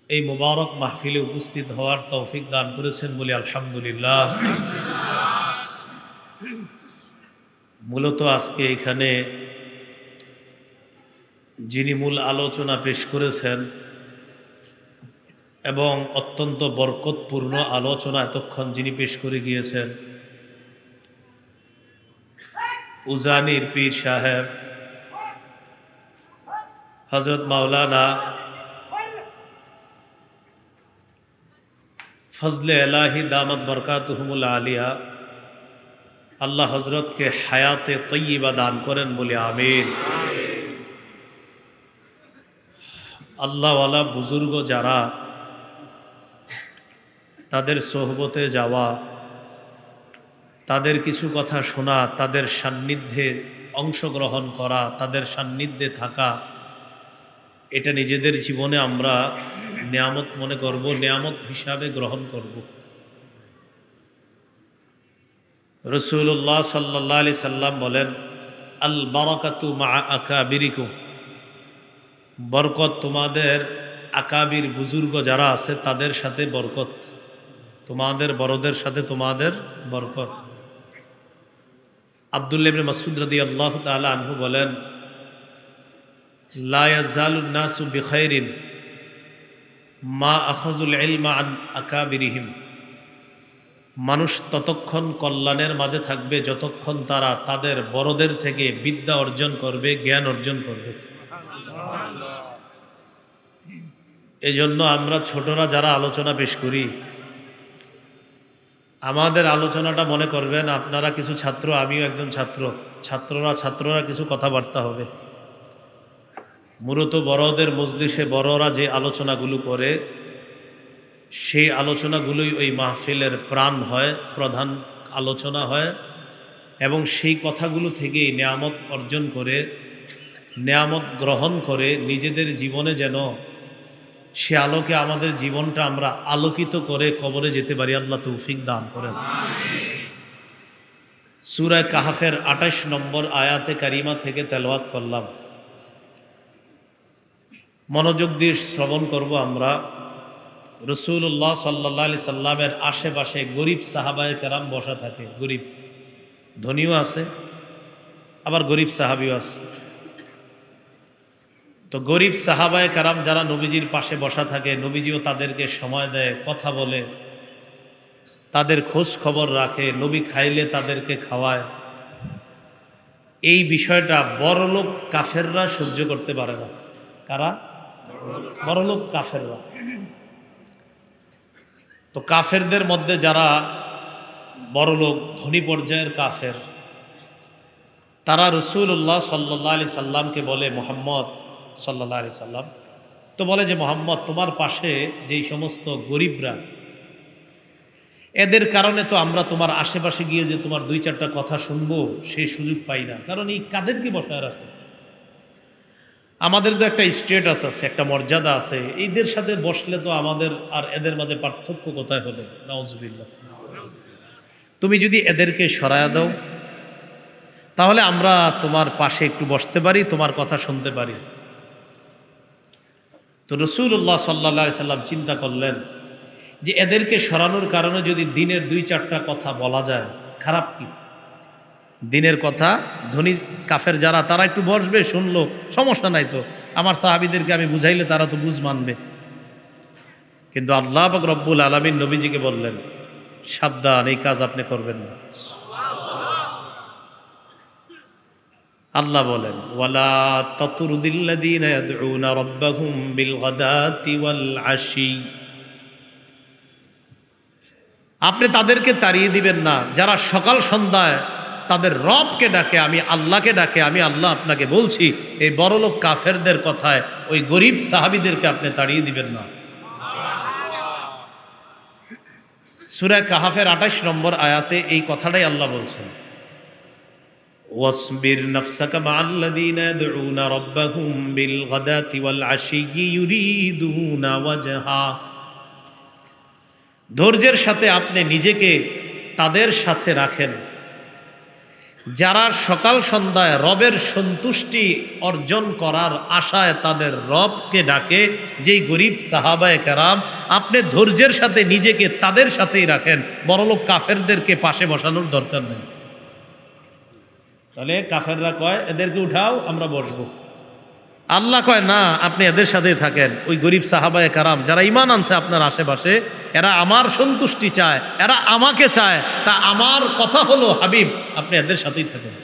এই মুবারক মাহফিলে উপস্থিত হওয়ার তৌফিক দান করেছেন বলে আলহামদুলিল্লাহ। মূলত আজকে এখানে যিনি মূল আলোচনা পেশ করেছেন এবং অত্যন্ত বরকতপূর্ণ আলোচনা এতক্ষণ যিনি পেশ করে গিয়েছেন, উজানির পীর সাহেব হযরত মাওলানা ফজলে এলাহি দামত বরকাতুহুমুল আলিয়া, আল্লাহ হজরতকে হায়াতে তৈয়বা দান করেন বলে আমিন। আল্লাহওয়ালা বুজুর্গ যারা, তাদের সোহবতে যাওয়া, তাদের কিছু কথা শোনা, তাদের সান্নিধ্যে অংশগ্রহণ করা, তাদের সান্নিধ্যে থাকা, এটা নিজেদের জীবনে আমরা নেয়ামত মনে করব, নেয়ামত হিসাবে গ্রহণ করব। রাসূলুল্লাহ সাল্লাল্লাহু আলাইহি সাল্লাম বলেন, আল বারাকাতু মা আকাবিরিকুম, বরকত তোমাদের আকাবির বুজুর্গ যারা আছে তাদের সাথে বরকত, তোমাদের বড়দের সাথে তোমাদের বরকত। আব্দুল্লাহ ইবনে মাসউদ রাদিয়াল্লাহু তাআলা আনহু বলেন, লা ইয়াজালুন নাসু বিখাইরিন মা আখাযুল ইলমা আন আকাবিরিহিম, মানুষ ততক্ষণ কল্যাণের মাঝে থাকবে যতক্ষণ তারা তাদের বড়দের থেকে বিদ্যা অর্জন করবে, জ্ঞান অর্জন করবে। এই জন্য আমরা ছোটরা যারা আলোচনা পেশ করি, আমাদের আলোচনাটা মনে করবেন আপনারা কিছু ছাত্র, আমিও একজন ছাত্র, ছাত্ররা কিছু কথাবার্তা হবে। মূলত বড়দের মজলিসে বড়রা যে আলোচনাগুলো করে, সেই আলোচনাগুলোই ওই মাহফিলের প্রাণ হয়, প্রধান আলোচনা হয়, এবং সেই কথাগুলো থেকেই নেয়ামত অর্জন করে, নেয়ামত গ্রহণ করে নিজেদের জীবনে যেন সে আলোকে আমাদের জীবনটা আমরা আলোকিত করে কবরে যেতে পারি। আল্লাহ তৌফিক দান করেন। সূরা কাহফের ২৮ নম্বর আয়াতে কারিমা থেকে তেলাওয়াত করলাম, মনোযোগ দিয়ে শ্রবণ করব আমরা। রাসূলুল্লাহ সাল্লাল্লাহু আলাইহি সাল্লামের আশেপাশে গরিব সাহাবায়ে কেরাম বসা থাকে। গরিব, ধনীও আছে, আবার গরিব সাহাবিও আছে। তো গরিব সাহাবায়ে কেরাম যারা নবীজির পাশে বসা থাকে, নবীজিও তাদেরকে সময় দেয়, কথা বলে, তাদের খোঁজ খবর রাখে, নবী খাইলে তাদেরকে খাওয়ায়। এই বিষয়টা বড়লোক কাফেররা সহ্য করতে পারে না। কারা? বড়লোক কাফেররা। তো কাফেরদের মধ্যে যারা বড়লোক ধনী পর্যায়ের কাফের, তারা রাসূলুল্লাহ সাল্লাল্লাহু আলাইহি সাল্লামকে বলে, মুহাম্মদ সাল্লাল্লাহু আলাইহি সাল্লাম তো বলে যে, মুহাম্মদ তোমার পাশে যেই সমস্ত গরিবরা, এদের কারণে তো আমরা তোমার আশেপাশে গিয়ে যে তোমার দুই চারটা কথা শুনবো সেই সুযোগ পাই না। কারণ এই কাদেরকে বসায় রাখে? আমাদের তো একটা স্ট্যাটাস আছে, একটা মর্যাদা আছে, এদের সাথে বসলে তো আমাদের আর এদের মাঝে পার্থক্য কোথায় হলো? নাউজুবিল্লাহ। তুমি যদি এদেরকে সরায়া দাও, তাহলে আমরা তোমার পাশে একটু বসতে পারি, তোমার কথা শুনতে পারি। তো রাসূলুল্লাহ সাল্লাল্লাহু আলাইহি সাল্লাম চিন্তা করলেন যে এদেরকে সরানোর কারণে যদি দিনের দুই চারটা কথা বলা যায়, খারাপ কি? দিনের কথা, ধনী কাফের যারা, তারা একটু বসবে, শুনলো, সমস্যা নাই তো, আমার সাহাবীদেরকে আমি বুঝাইলে তারা তো বুঝ মানবে। কিন্তু আল্লাহ পাক রব্বুল আলামিন নবীজিকে বললেন, সাবধান, এই কাজ আপনি করবেন না। আল্লাহ বলেন, ওয়ালা তাতুরুদিল্লাযীনা ইয়াদউনা রাব্বাহুম বিল গাদাতি ওয়াল আশি, আপনি তাদেরকে তাড়িয়ে দিবেন না যারা সকাল সন্ধ্যায় তাদের রবকে ডাকে, আমি আল্লাহকে ডাকে। আমি আল্লাহ আপনাকে বলছি, এই বড়লোক কাফেরদের কথায় ওই গরিব সাহাবীদেরকে আপনি তাড়িয়ে দিবেন না। সূরা কাহফের ২৮ নম্বর আয়াতে এই কথাটাই আল্লাহ বলছেন, ওয়াসবির নাফসাকা মাআল্লাযীনা ইয়াদউনা রাব্বাহুম বিল গাদাতি ওয়াল আশিয়্যি ইউরিদুনা ওয়াজহা, ধৈর্যের সাথে আপনি নিজেকে তাদের সাথে রাখেন যারা সকাল সন্ধ্যায় রবের সন্তুষ্টি অর্জন করার আশায় তাদের রবকে ডাকে, যেই গরিব সাহাবায়ে কেরাম, আপনি ধৈর্যের সাথে নিজেকে তাদের সাথেই রাখেন, বড়লোক কাফেরদেরকে পাশে বসানোর দরকার নেই। তাহলে কাফেররা কয় এদেরকে উঠাও, আমরা বসবো। আল্লাহ কয় না, আপনি এদের সাথেই থাকেন। ওই গরিব সাহাবায়ে কেরাম যারা ঈমান আনছে আপনার আশেপাশে, এরা আমার সন্তুষ্টি চায়, এরা আমাকে চায়, তা আমার কথা হলো হাবিব আপনি এদের সাথেই থাকেন।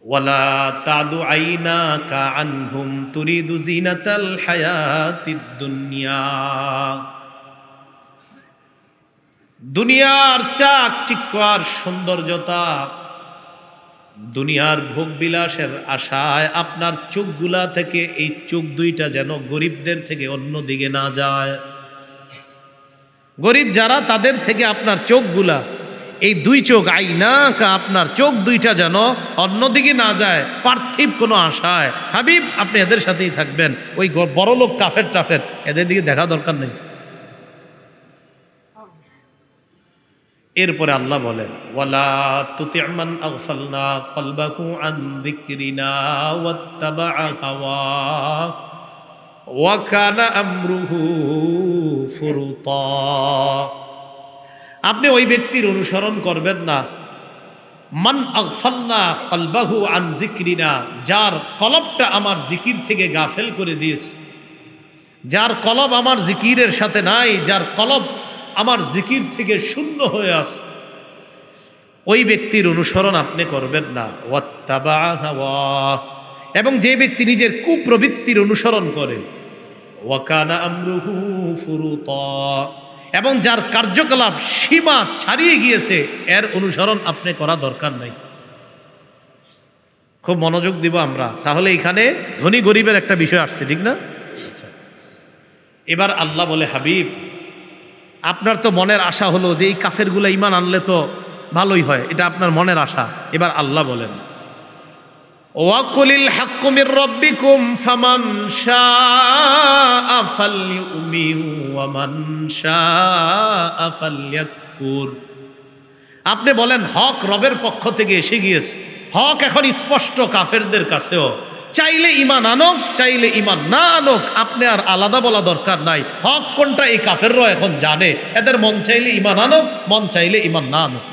ওয়ালা তাদু আইনাকা আনহুম তুরিদু জিনাতাল হায়াতিদ দুনিয়া। দুনিয়ার চাকচিক্য আর সৌন্দর্যতা, দুনিয়ার ভোগ বিলাসের আশায় আপনার চোখগুলা থেকে এই চোখ দুইটা যেন গরিবদের থেকে অন্য দিকে না যায়। গরিব যারা, তাদের থেকে আপনার চোখগুলা, এই দুই চোখ আইনাকা, আপনার চোখ দুইটা যেন অন্যদিকে না যায় পার্থিব কোনো আশায়। হাবিব আপনি এদের সাথেই থাকবেন, ওই বড়লোক কাফের টাফের এদের দিকে দেখা দরকার নেই। এরপরে আল্লাহ বলেন ওয়ালা তুতি' মান আগফালনা কলবাহু আন যিকরিনা ওয়াত্তাবা'a হাওয়া ওয়া কানা আমরুহু ফুরুতা। আপনি ওই ব্যক্তির অনুসরণ করবেন না, মান আগফালনা কলবাহু আন যিকরিনা, যার কলবটা আমার জিকির থেকে গাফেল করে দিয়েছে, যার কলব আমার জিকিরের সাথে নাই, যার কলব আমার জিকির থেকে শূন্য হয়ে আছে, ওই ব্যক্তির অনুসরণ আপনি করবেন না। ওয়াত্তাবা'a হাওয়া, এবং যে ব্যক্তি নিজের কুপ্রবৃত্তির অনুসরণ করে, ওয়া কানা আমরুহু ফুরুতা, এবং যার কার্যকলাপ সীমা ছাড়িয়ে গিয়েছে, এর অনুসরণ আপনি করা দরকার নাই। খুব মনোযোগ দিব আমরা, তাহলে এখানে ধনী গরিবের একটা বিষয় আসছে, ঠিক না? এবার আল্লাহ বলে হাবিব আপনার তো মনের আশা হলো যে এই কাফেরগুলো ঈমান আনলে তো ভালোই হয়, এটা আপনার মনের আশা। এবার আল্লাহ বলেন ওয়াকুলিল হাক্কু মির রাব্বিকুম ফামান শাআ ফালইউমিন ওয়া মান শাআ ফালইয়াকফুর। আপনি বলেন হক রবের পক্ষ থেকে এসে গিয়েছে, হক এখন স্পষ্ট কাফেরদের কাছেও, চাইলে ঈমান আনুক, চাইলে ঈমান না আনুক, আপনি আর আলাদা বলা দরকার নাই। হক কোনটা এই কাফেররাও এখন জানে, এদের মন চাইলে ঈমান আনুক, মন চাইলে ঈমান না আনুক,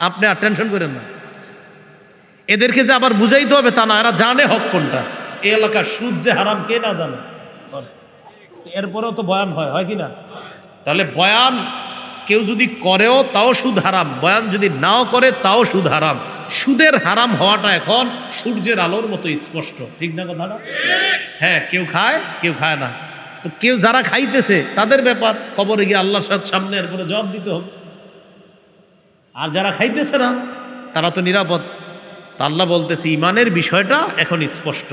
আপনি আর টেনশন করেন না। এদেরকে যে আবার বুঝাইতে হবে তা না, এরা জানে হক কোনটা। এই এলাকার সুদ যে হারাম কে না জানে, এরপরেও তো বয়ান হয় কি না? তাহলে বয়ান কেউ যদি করেও তাও সুদ হারাম, বয়ান যদি নাও করে তাও সুদ হারাম। সুদের হারাম হওয়াটা এখন সূর্যের আলোর মতো স্পষ্ট, ঠিক না কথাটা? হ্যাঁ, কেউ খায় কেউ খায় না, তো কেউ যারা খাইতেছে তাদের ব্যাপার, কবরে গিয়ে আল্লাহর সামনে এরপরে জবাব দিতে হবে। আর যারা খাইতেছে না তারা তো নিরাপদ। তা আল্লাহ বলতেছে ইমানের বিষয়টা এখন স্পষ্ট,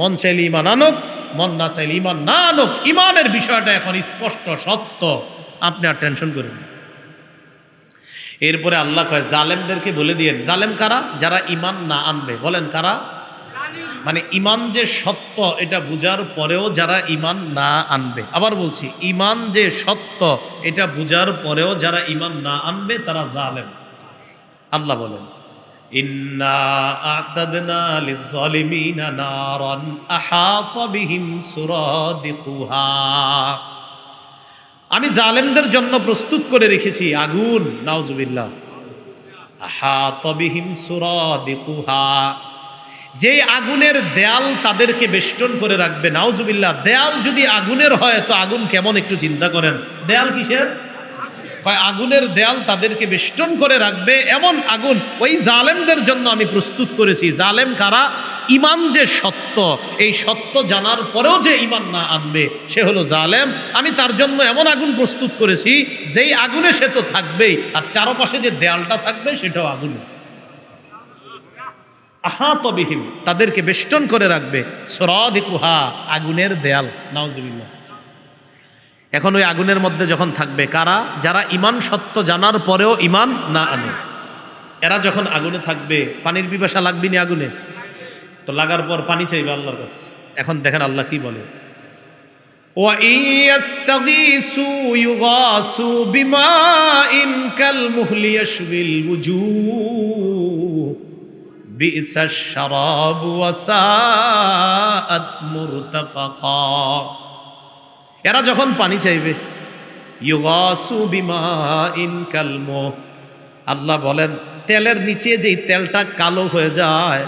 মন চাইলে ইমান আনুক, মন না চাইলে ইমান না আনুক, ইমানের বিষয়টা এখন স্পষ্ট সত্য, আপনি আর টেনশন করেন। এরপরে আল্লাহ কয় জালেমদেরকে বলে দিয়েন। জালেম কারা? যারা ইমান না আনবে। বলেন কারা? মানে ইমান যে সত্য এটা বুঝার পরেও যারা ইমান না আনবে। আবার বলছি, ইমান যে সত্য এটা বুঝার পরেও যারা ইমান না আনবে তারা জালেম। আল্লাহ বলেন ইন্না আ'তাদনা লিজ-জালিমিনা নারান আহাতা বিহিম সুরাদিকুহা। আমি জালেমদের জন্য প্রস্তুত করে রেখেছি আগুন, নাউজুবিল্লাহ, আহাতা বিহিম সুরাদিকুহা, যে আগুনের দেয়াল তাদেরকে বেষ্টন করে রাখবে। নাউজুবিল্লাহ, দেয়াল যদি আগুনের হয় তো আগুন কেমন একটু চিন্তা করেন। দেয়াল কিসের? আগুনের দেয়াল তাদেরকে বেষ্টন করে রাখবে, এমন আগুন ওই জালেমদের জন্য আমি প্রস্তুত করেছি। জালেম কারা? ইমান যে সত্য, এই সত্য জানার পরেও যে ইমান না আনবে সে হলো জালেম। আমি তার জন্য এমন আগুন প্রস্তুত করেছি যেই আগুনে সে তো থাকবেই, আর চারপাশে যে দেয়ালটা থাকবে সেটাও আগুনের। আহাতা বিহিম, তাদেরকে বেষ্টন করে রাখবে, সুরাদিকুহা, আগুনের দেয়াল। নাউজুবিল্লাহ। এখন ওই আগুনের মধ্যে যখন থাকবে কারা? যারা ইমান সত্য জানার পরেও ইমান না আনে। এরা যখন আগুনে থাকবে, পানির পিপাসা লাগবে না আগুনে? তো লাগার পর পানি চাইবে আল্লাহর কাছে। এখন দেখেন আল্লাহ কি বলে, وَإِن يَسْتَغِيثُوا يُغَاثُوا بِمَاءٍ كَالْمُهْلِ يَشْوِي الْوُجُوهَ بِئْسَ الشَّرَابُ وَسَاءَتْ مُرْتَفَقًا। এরা যখন পানি চাইবে, ইউগাসু বিমাইন কালমুহ, আল্লাহ বলেন তেলের নিচে যেই তেলটা কালো হয়ে যায়,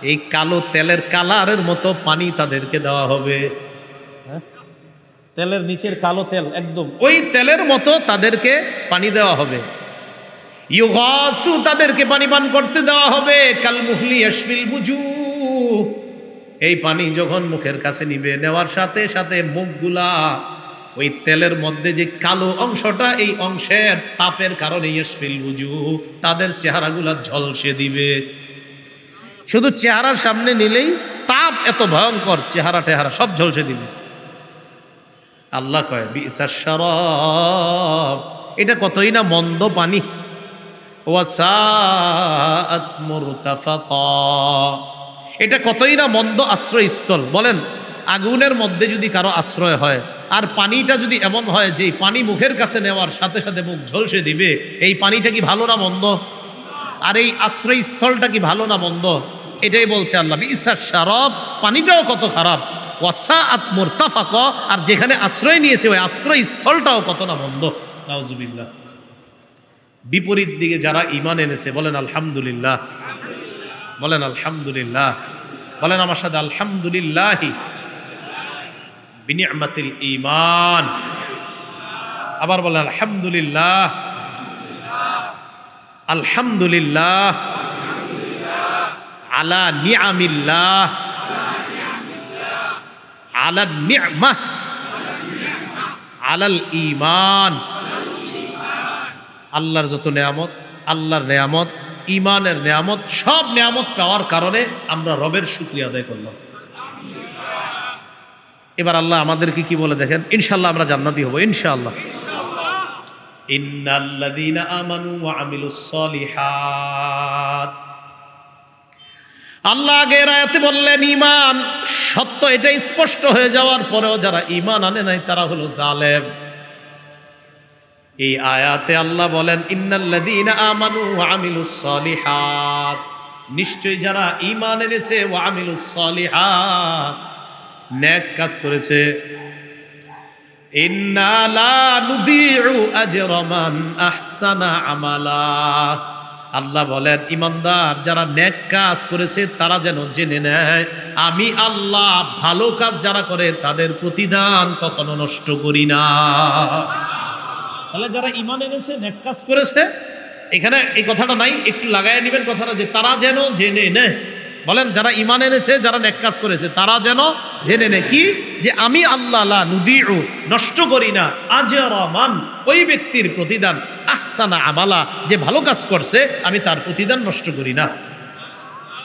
এই কালো তেলের কালারের মতো পানি তাদেরকে দেওয়া হবে। তেলের নিচের কালো তেল একদম ওই তেলের মতো তাদেরকে পানি দেওয়া হবে। ইউগাসু, তাদেরকে পানি পান করতে দেওয়া হবে। কালমুহলি ইয়াশফিল বুজুহ, এই পানি যখন মুখের কাছে নিবে, নেওয়ার সাথে সাথে মুখগুলা ওই তেলের মধ্যে যে কালো অংশটা, এই অংশের তাপের কারণে ইয়াশফিল বুজুহ, তাদের চেহারাগুলা ঝলসে দিবে। শুধু চেহারার সামনে নিলেই তাপ এত ভয়ঙ্কর, চেহারা টেহারা সব ঝলসে দিবে। আল্লাহ কয় বিসাস শারাব, এটা কতই না মন্দ পানি। ওয়াসাআত মুরতাফাকা, এটা কতই না মন্দ আশ্রয়স্থল। বলেন আগুনের মধ্যে যদি কারো আশ্রয় হয়, আর পানিটা যদি এমন হয় যে পানি মুখের কাছে নেওয়ার সাথে সাথে মুখ ঝলসে দিবে, এই পানিটা কি ভালো না মন্দ? আর এই আশ্রয়স্থলটা কি ভালো না মন্দ? এটাই বলছে আল্লাহ বিসাস শারাব, পানিটাও কত খারাপ। ওয়াসাআত মুরতাফাকা, আর যেখানে আশ্রয় নিয়েছে ওই আশ্রয়স্থলটাও কত না মন্দ। নাউজুবিল্লাহ। বিপরীত দিকে যারা ঈমান এনেছে বলেন আলহামদুলিল্লাহ, বলেন আলহামদুলিল্লাহ, বলেন আমার সাথে আলহামদুলিল্লাহি বিনিআমাতিল ঈমান। আবার বলেন আলহামদুলিল্লাহ, আলহামদুলিল্লাহ আলা নিআমিল্লাহ, আলা নি'মাহ, আলাল ঈমান। আল্লাহর যত নেয়ামত, আল্লাহর নেয়ামত, ঈমানের নেয়ামত, সব নেয়ামত পাওয়ার কারণে আমরা রবের শুকরিয়া আদায় করলাম। এবার আল্লাহ আমাদেরকে কি বলে দেখেন, ইনশাআল্লাহ আমরা জান্নাতি হব ইনশাআল্লাহ। ইন্নাল্লাযীনা আমানু ওয়া আমিলুস সলিহাত, আল্লাহ আগের আয়াতে বললেন ঈমান সত্য, এটা স্পষ্ট হয়ে যাওয়ার পরেও যারা ঈমান আনে নাই তারা হলো জালেম। এই আয়াতে আল্লাহ বলেন ইন্নাল্লাযীনা আমানু ওয়া আমিলুস সলিহাত, নিশ্চয়ই যারা ঈমান এনেছে, ওয়া আমিলুস সলিহাত, নেক কাজ করেছে, ইন্না লা নুযিউ আজরা মান আহসানা আমালা। আল্লাহ বলেন ইমানদার যারা নেক কাজ করেছে তারা যেন জেনে নেয় আমি আল্লাহ ভালো কাজ যারা করে তাদের প্রতিদান কখনো নষ্ট করি না। তাহলে যারা ঈমান এনেছে, নেক কাজ করেছে, এখানে এই কথাটা নাই, একটু লাগায় নেবেন কথাটা, যে তারা যেন জেনে নেয়। বলেন যারা ঈমান এনেছে, যারা নেক কাজ করেছে, তারা যেন জেনে নেয় কি, যে আমি আল্লাহ লা নুযিউ, নষ্ট করি না, আজরা মান, ওই ব্যক্তির প্রতিদান, আহসানা আমালা, যে ভালো কাজ করছে আমি তার প্রতিদান নষ্ট করি না।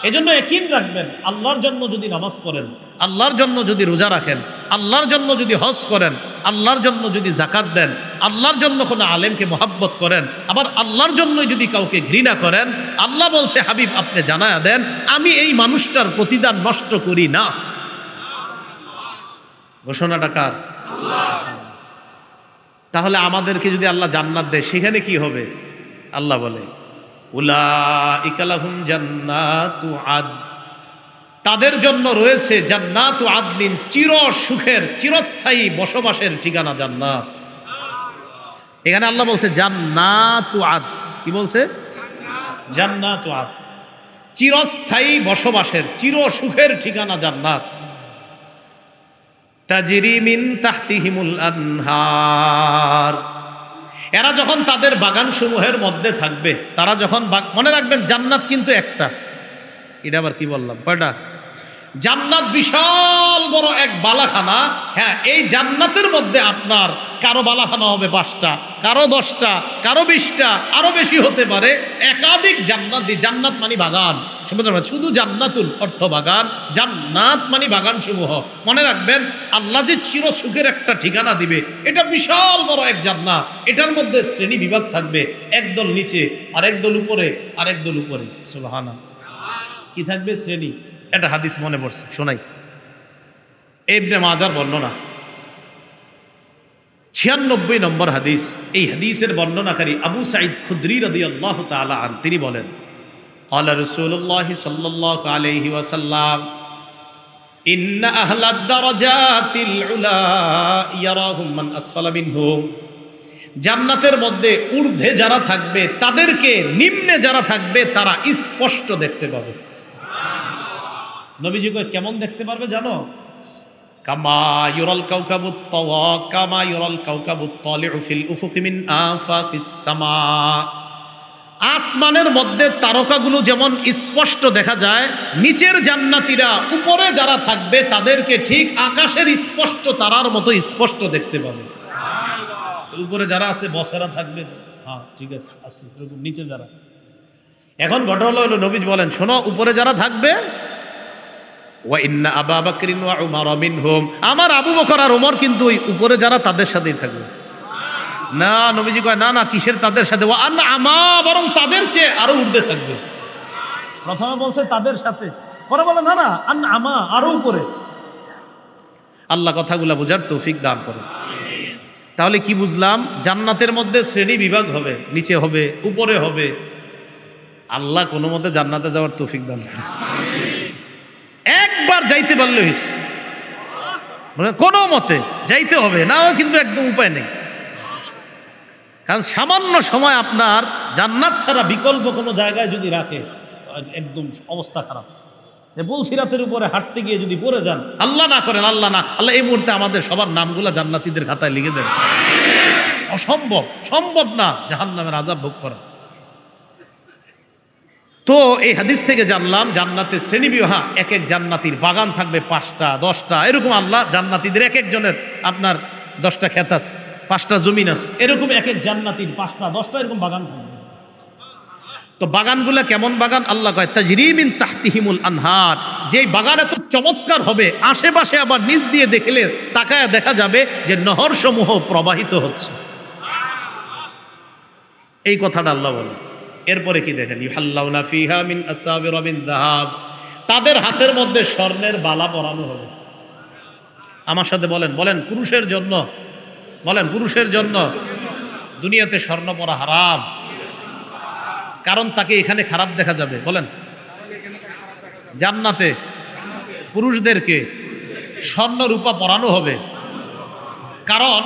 এজন্য ইয়াকিন রাখবেন, আল্লাহর জন্য যদি নামাজ পড়েন, আল্লাহর জন্য যদি রোজা রাখেন, আল্লাহর জন্য যদি হজ করেন, আল্লাহর জন্য যদি যাকাত দেন, আল্লাহর জন্য কোনো আলেমকে মহাব্বত করেন, আবার আল্লাহর জন্য যদি কাউকে ঘৃণা করেন, আল্লাহ বলছে হাবিব আপনি জানায়া দেন আমি এই মানুষটার প্রতিদান নষ্ট করি না। ঘোষণাটা কার? তাহলে আমাদেরকে যদি আল্লাহ জান্নাত দেয় সেখানে কি হবে? আল্লাহ বলে উলাইকা লাহুম জান্নাতু আদ, তাদের জন্য রয়েছে জান্নাতু আদনিন, চির সুখের চিরস্থায়ী বসবাসের ঠিকানা জান্নাত। এখানে আল্লাহ বলছে জান্নাতু আদ, কি বলছে? জান্নাতু আদ, চিরস্থায়ী বসবাসের, চির সুখের ঠিকানা জান্নাত। তাজরি মিন তাহতিহিমুল আনহার, এরা যখন তাদের বাগান সমূহের মধ্যে থাকবে, তারা যখন মনে রাখবেন জান্নাত কিন্তু একটা, এটা আবার কি বললাম, কয়টা? জান্নাত বিশাল বড় এক বালাখানা। হ্যাঁ, এই জান্নাতের মধ্যে আপনার কারো বালাখানা হবে 5টা, কারো 10টা, কারো 20টা, আরো বেশি হতে পারে। একাধিক জান্নাত, জান্নাত মানে বাগান, শুধু জান্নাতুল অর্থ বাগান, জান্নাত মানে বাগান সমূহ। মনে রাখবেন আল্লাহ যে চির সুখের একটা ঠিকানা দিবে, এটা বিশাল বড় এক জান্নাত। এটার মধ্যে শ্রেণী বিভাগ থাকবে, একদল নিচে আর একদল উপরে, আর একদল উপরে। সুবহানাল্লাহ, কি থাকবে? শ্রেণী। একটা হাদিস মনে পড়ছে, শোনাই। ইবনে মাজার বর্ণনা, 96 নম্বর হাদিস। এই হাদিসের বর্ণনাকারী আবু সাঈদ খুদরি রাদিয়াল্লাহু তাআলা আন, তিনি বলেন, ক্বালা রাসূলুল্লাহ সাল্লাল্লাহু আলাইহি ওয়াসাল্লাম, ইন্না আহলাদ দারাজাতিল উলা ইয়ারাহুম মান আসফালা মিনহুম। জান্নাতের মধ্যে ঊর্ধ্বে যারা থাকবে তাদেরকে নিম্নে যারা থাকবে তারা স্পষ্ট দেখতে পাবে। নবীজি কয় কেমন দেখতে পারবে জানো? কামা ইউরাল কাওকাবুত তাওয়া কামা ইউরাল কাওকাবুত তালিউ ফিল উফুকি মিন আফাকিস সামা। আসমানের মধ্যে তারকাগুলো যেমন স্পষ্ট দেখা যায়, নিচের জান্নাতীরা উপরে যারা থাকবে তাদেরকে ঠিক আকাশের স্পষ্ট তারার মতো স্পষ্ট দেখতে পাবে। উপরে যারা আছে বসেরা থাকবে, হ্যাঁ ঠিক আছে আছে, এরকম নিচে যারা। এখন ঘটনা হলো নবীজি বলেন, শোনো, উপরে যারা থাকবে, ওয়া ইন্না আবা বকরিন ওয়া উমর মিনহুম, আমার আবু বকর আর ওমর কিন্তু ওই উপরে যারা তাদের সাথেই থাকবে। না, নবীজি কয় না না, কিসের তাদের সাথে? ওয়া আন্না আমা, বরং তাদের চেয়ে আরো ঊর্ধ্বে থাকবে। প্রথমে বলছে তাদের সাথে, পরে বলে না না আন্না আমা, আরো উপরে। আল্লাহ কথাগুলা বোঝার তৌফিক দান করুন। তাহলে কি বুঝলাম? জান্নাতের মধ্যে শ্রেণী বিভাগ হবে, নিচে হবে, উপরে হবে। আল্লাহ কোনো মতে জান্নাতে যাওয়ার তৌফিক দান করুন। একবার যাইতে পারলে হইছে, মানে কোনো মতে যাইতে হবে, না কিন্তু একদম উপায় নেই। কারণ সামান্য সময় আপনার জান্নাত ছাড়া বিকল্প কোনো জায়গায় যদি রাখে, একদম অবস্থা খারাপ। বলসিরাতের উপরে হাঁটতে গিয়ে যদি পড়ে যান, আল্লাহ না করেন, আল্লাহ না, আল্লাহ এই মুহূর্তে আমাদের সবার নামগুলা জান্নাতীদের খাতায় লিখে দেন। অসম্ভব, সম্ভব না জাহান্নামের আযাব ভোগ করা। তো এই হাদিস থেকে জানলাম জান্নাতের শ্রেণীবিভাগ, এক এক জান্নাতীর বাগান থাকবে 5টা 10টা, এরকম আল্লাহ জান্নাতীদের এক একজনের, আপনার 10টা ক্ষেত আছে, 5টা জমিন আছে, এরকম এক এক জান্নাতীর 5টা 10টা এরকম বাগান থাকবে। তো বাগানগুলা কেমন বাগান? আল্লাহ কয় তাজরি মিন তাহতিহিমুল আনহার। যেই বাগান এত চমৎকার হবে, আশেপাশে আবার নিচ দিয়ে দেখলে তাকায় দেখা যাবে যে নহর সমূহ প্রবাহিত হচ্ছে। এই কথাটা আল্লাহ বলে। এরপরে কি দেখেন, ইউহাল্লাউনা ফিহা মিন আসাবিরা মিন যাহাব, তাদের হাতের মধ্যে স্বর্ণের বালা পরানো হবে। আমার সাথে বলেন, বলেন পুরুষের জন্য, বলেন পুরুষের জন্য দুনিয়াতে স্বর্ণ পরা হারাম, কারণ তাকে এখানে খারাপ দেখা যাবে। বলেন, জান্নাতে পুরুষদেরকে স্বর্ণ রূপা পরানো হবে, কারণ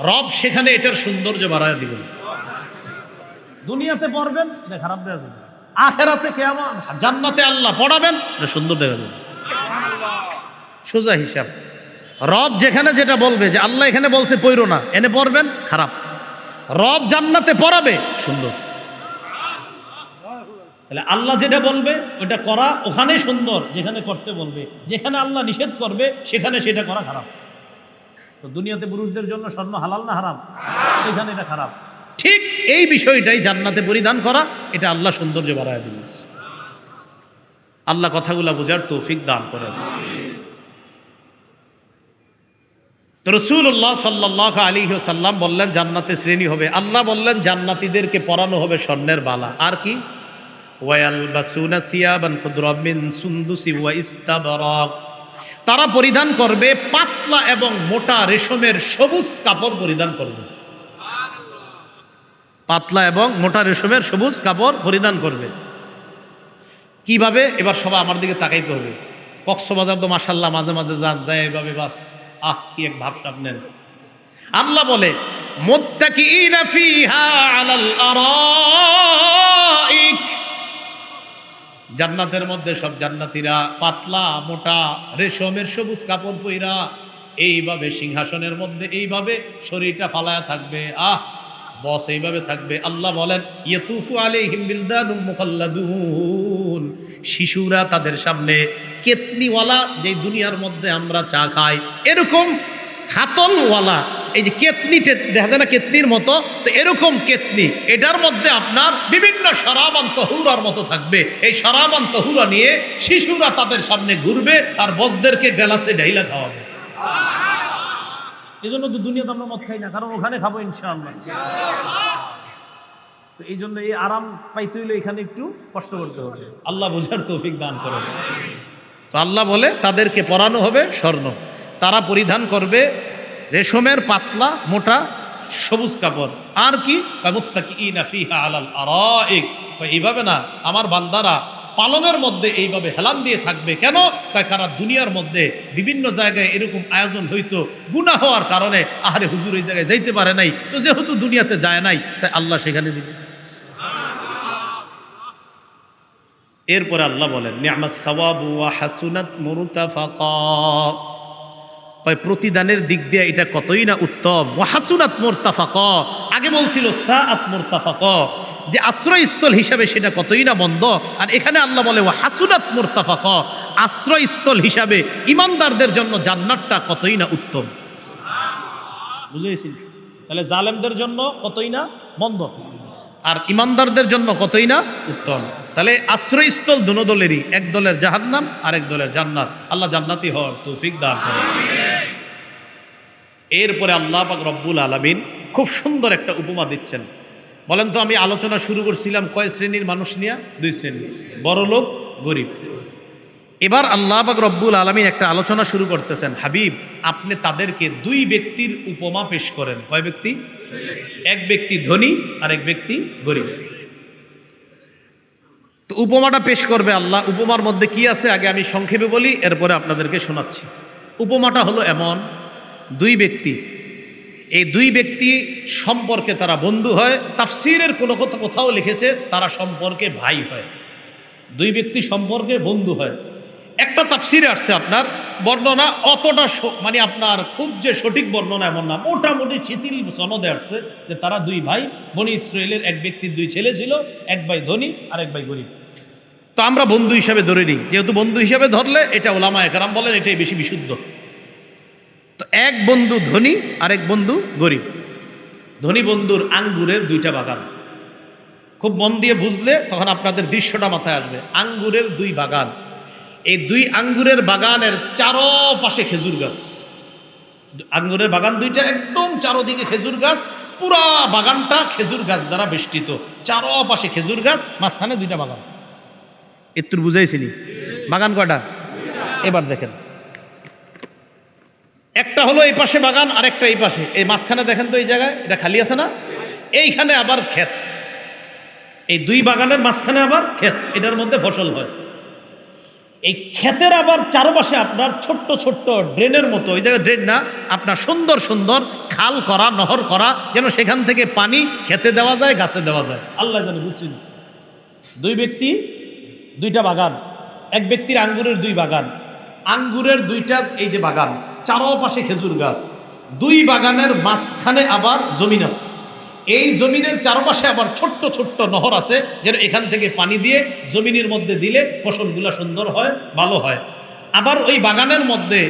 রব সেখানে এটার সৌন্দর্য বাড়ায় দিবেন। দুনিয়াতে পড়বেন এটা খারাপ দেখা যাবে, আখেরাতে কিয়ামত জান্নাতে আল্লাহ পড়াবেন এটা সুন্দর দেখা যাবে। সোজা হিসাব। রব যেখানে যেটা বলবে, যে আল্লাহ এখানে বলছে পড়ো না, এনে পড়বেন খারাপ, রব জান্নাতে পড়াবে সুন্দর। তাহলে আল্লাহ যেটা বলবে ওটা করা ওখানে সুন্দর, যেখানে করতে বলবে। যেখানে আল্লাহ নিষেধ করবে সেখানে সেটা করা খারাপ। তো দুনিয়াতে পুরুষদের জন্য স্বর্ণ হালাল না হারাম? এখানে এটা খারাপ। ঠিক এই বিষয়টাই জান্নাতে পরিধান করা, এটা আল্লাহ সৌন্দর্য বাড়ায় দিয়েছে। আল্লাহ কথাগুলা বোঝার তৌফিক দান করেন। তো রাসূলুল্লাহ সাল্লাল্লাহু আলাইহি ওয়াসাল্লাম বললেন জান্নাতে শ্রেণী হবে। আল্লাহ বললেন জান্নাতীদেরকে পরানো হবে স্বর্ণের বালা। আর কি? ওয়ায়ালবাসুনা সিয়াবান খুদরাম মিন সুন্দুসি ওয়া ইস্তাবরাক, তারা পরিধান করবে পাতলা এবং মোটা রেশমের সবুজ কাপড় পরিধান করবে। পাতলা এবং মোটা রেশমের সবুজ কাপড় পরিধান করবে। কিভাবে? এবার সবাই আমার দিকে তাকাইতে হবে। কক্সবাজার তো মাশাআল্লাহ মাঝে মাঝে যান, যায় এভাবে বাস, আহ কি এক ভাবসাব নেন। আল্লাহ বলে মুত্তাকিইনা ফিহা আলাল আরাইক, জান্নাতের মধ্যে সব জান্নাতীরা পাতলা মোটা রেশমের সবুজ কাপড় পইরা এইভাবে সিংহাসনের মধ্যে এইভাবে শরীরটা ফালায়া থাকবে। আহ বস এইভাবে থাকবে। আল্লাহ বলেন ইয়াতুফু আলাইহিম বিলদানুম মুখাল্লাদুন, শিশুরা তাদের সামনে কেতনিওয়ালা, যে দুনিয়ার মধ্যে আমরা চা খাই এরকম হাতলওয়ালা, এই যে কেতনি দেখা যায় না কেতনির মতো, তো এরকম কেতনি, এটার মধ্যে আপনার বিভিন্ন শরাবান তহুরার মতো থাকবে। এই শরাবান তহুরা নিয়ে শিশুরা তাদের সামনে ঘুরবে আর বসদেরকে গ্লাসে ঢাইলা খাওয়াবে। এই জন্য তো দুনিয়াতে আমরা মদ খাই না, কারণ ওখানে খাবো ইনশাআল্লাহ। তো এই জন্য এই আরাম পাইতে হইলে এখানে একটু কষ্ট করতে হবে। আল্লাহ বোঝার তৌফিক দান করেন। তো আল্লাহ বলে তাদেরকে পরানো হবে স্বর্ণ, তারা পরিধান করবে রেশমের পাতলা মোটা সবুজ কাপড়। আর কি? মুত্তাকিইনা ফিহা আলাল আরাইক। এইভাবে না, আমার বান্দারা পালনের মধ্যে এইভাবে হেলান দিয়ে থাকবে। কেন? তাই কারণ দুনিয়ার মধ্যে বিভিন্ন জায়গায় এরকম আয়োজন হইতো, গুনাহ হওয়ার কারণে আহারে হুজুর এই জায়গায় যাইতে পারে নাই, তো যেহেতু দুনিয়াতে যায় নাই তাই আল্লাহ সেখানে দিবে। এরপরে আল্লাহ বলেন নি'মাস সাওয়াবু ওয়া হাসুনাত মুরতাফাকা। প্রতিদানের দিক দিয়ে এটা কতই না উত্তম। ওয়া হাসুনাত মুরতাফাকা, আগে বলছিল সাআত মুরতাফাকা, যে আশ্রয়স্থল হিসাবে সেটা কতই না মন্দ। আর এখানে আল্লাহ বলে ওয়া হাসুনাত মুরতাফাকা, আশ্রয়স্থল হিসাবে ইমানদারদের জন্য জান্নাতটা কতই না উত্তম। বুঝেছেন? তাহলে জালেমদের জন্য কতই না মন্দ, আর ইমানদারদের জন্য কতই না উত্তম। তাহলে আশ্রয়স্থল দুনো দলেরই, এক দলের জাহান্নাম আর এক দলের জান্নাত। আল্লাহ জান্নাতি হওয়ার তৌফিক দান করেন। এরপরে আল্লাহ পাক রব্বুল আলামিন খুব সুন্দর একটা উপমা দিচ্ছেন। বলেন তো, আমি আলোচনা শুরু করছিলাম কয় শ্রেণীর মানুষ নিয়ে? দুই শ্রেণী, বড় লোক, গরিব। এবার আল্লাহ পাক রব্বুল আলামিন একটা আলোচনা শুরু করতেছেন। হাবিব, আপনি তাদেরকে দুই ব্যক্তির উপমা পেশ করেন। কয় ব্যক্তি? এক ব্যক্তি ধনী আর এক ব্যক্তি গরিব। তো উপমাটা পেশ করবে আল্লাহ। উপমার মধ্যে কি আছে আগে আমি সংক্ষেপে বলি, এরপরে আপনাদেরকে শোনাচ্ছি। উপমাটা হলো এমন, দুই ব্যক্তি, এই দুই ব্যক্তি সম্পর্কে তারা বন্ধু হয়। তাফসীরের কোনো কোথাও লিখেছে তারা সম্পর্কে ভাই হয়। দুই ব্যক্তি সম্পর্কে বন্ধু হয়। একটা তাফসীরে আসছে আপনার বর্ণনা অতটা মানে আপনার খুব যে সঠিক বর্ণনা এমন না, মোটামুটি শিথিল সনদে আসছে যে তারা দুই ভাই। বনি ইসরাইলের এক ব্যক্তির দুই ছেলে ছিল, এক ভাই ধনী আর এক ভাই গরিব। তো আমরা বন্ধু হিসাবে ধরে নিই, যেহেতু বন্ধু হিসাবে ধরলে এটা ওলামায়ে কেরাম বলেন এটাই বেশি বিশুদ্ধ। তো এক বন্ধু ধনী আর এক বন্ধু গরিব। ধনী বন্ধুর আঙ্গুরের দুইটা বাগান। খুব মন দিয়ে বুঝলে তখন আপনাদের দৃশ্যটা মাথায় আসবে। আঙ্গুরের দুই বাগান, এই দুই আঙ্গুরের বাগানের চারপাশে খেজুর গাছ। আঙ্গুরের বাগান দুইটা, একদম চারোদিকে খেজুর গাছ, পুরা বাগানটা খেজুর গাছ দ্বারা বেষ্টিত। চারপাশে খেজুর গাছ, মাঝখানে দুইটা বাগান। একটু বুঝাইছিলি বাগান কয়টা? এবার দেখেন, একটা হলো এই পাশে বাগান আর একটা এই পাশে। এই মাঝখানে দেখেন তো এই জায়গায় এটা খালি আছে না? এইখানে আবার ক্ষেত। এই দুই বাগানের মাঝখানে আবার ক্ষেত, এটার মধ্যে ফসল হয়। এই ক্ষেতের আবার চারপাশে আপনার ছোট্ট ছোট্ট ড্রেনের মতো, ওই জায়গায় ড্রেন না, আপনার সুন্দর সুন্দর খাল করা, নহর করা, যেন সেখান থেকে পানি খেতে দেওয়া যায়, গাছে দেওয়া যায়। আল্লাহ জানে, বুঝছেন? দুই ব্যক্তি দুইটা বাগান, এক ব্যক্তির আঙ্গুরের দুই বাগান। আঙ্গুরের দুইটা এই যে বাগান, চারপাশে খেজুর গাছ, দুই বাগানের মাঝখানে আবার জমিন আছে। এই জমিনের চারপাশে আবার ছোট্ট ছোট্ট নহর আছে, যেন এখান থেকে পানি দিয়ে জমিনের মধ্যে দিলে ফসলগুলা সুন্দর হয়, ভালো হয়। আবার ওই বাগানের মধ্যে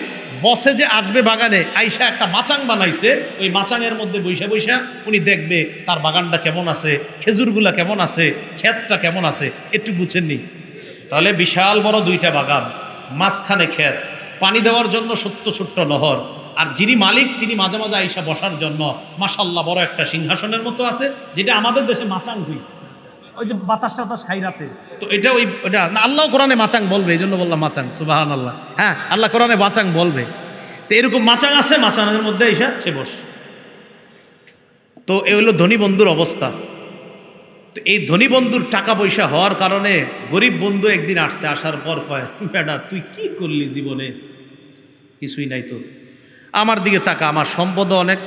বসে যে আসবে বাগানে, আইসা একটা মাচাং বানাইছে। ওই মাচাঙের মধ্যে বৈশা বৈশা উনি দেখবে তার বাগানটা কেমন আছে, খেজুরগুলা কেমন আছে, ক্ষেতটা কেমন আছে। একটু বুঝেননি? তাহলে বিশাল বড় দুইটা বাগান, মাঝখানে ক্ষেত, পানি দেওয়ার জন্য ছোট্ট ছোট্ট নহর। আর যিনি মালিক তিনি মাঝে মাঝে আইসা বসার জন্য মাশাল্লাহ বড় একটা সিংহাসনের মতো আছে, যেটা আমাদের দেশে মাচাং হই, ওই যে বাতাস টাতাস খাই রাতে। তো এটা ওইটা না, আল্লাহ কোরআনে মাচাং বলবে, এই জন্য বললাম মাচাং। সুবহানাল্লাহ। হ্যাঁ, আল্লাহ কোরআনে মাচাং বলবে। তো এরকম মাচাং আছে, মাচাঙের মধ্যে আইসা সে বস। তো এ হলো ধনী বন্ধুর অবস্থা। তো এই ধনী বন্ধুর টাকা পয়সা হওয়ার কারণে গরিব বন্ধু একদিন আসছে, আসার পর কয়, বেটা তুই কি করলি জীবনে? কিছুই নাই তো, আমার দিকে তাকা, আমার সম্পদও অনেক,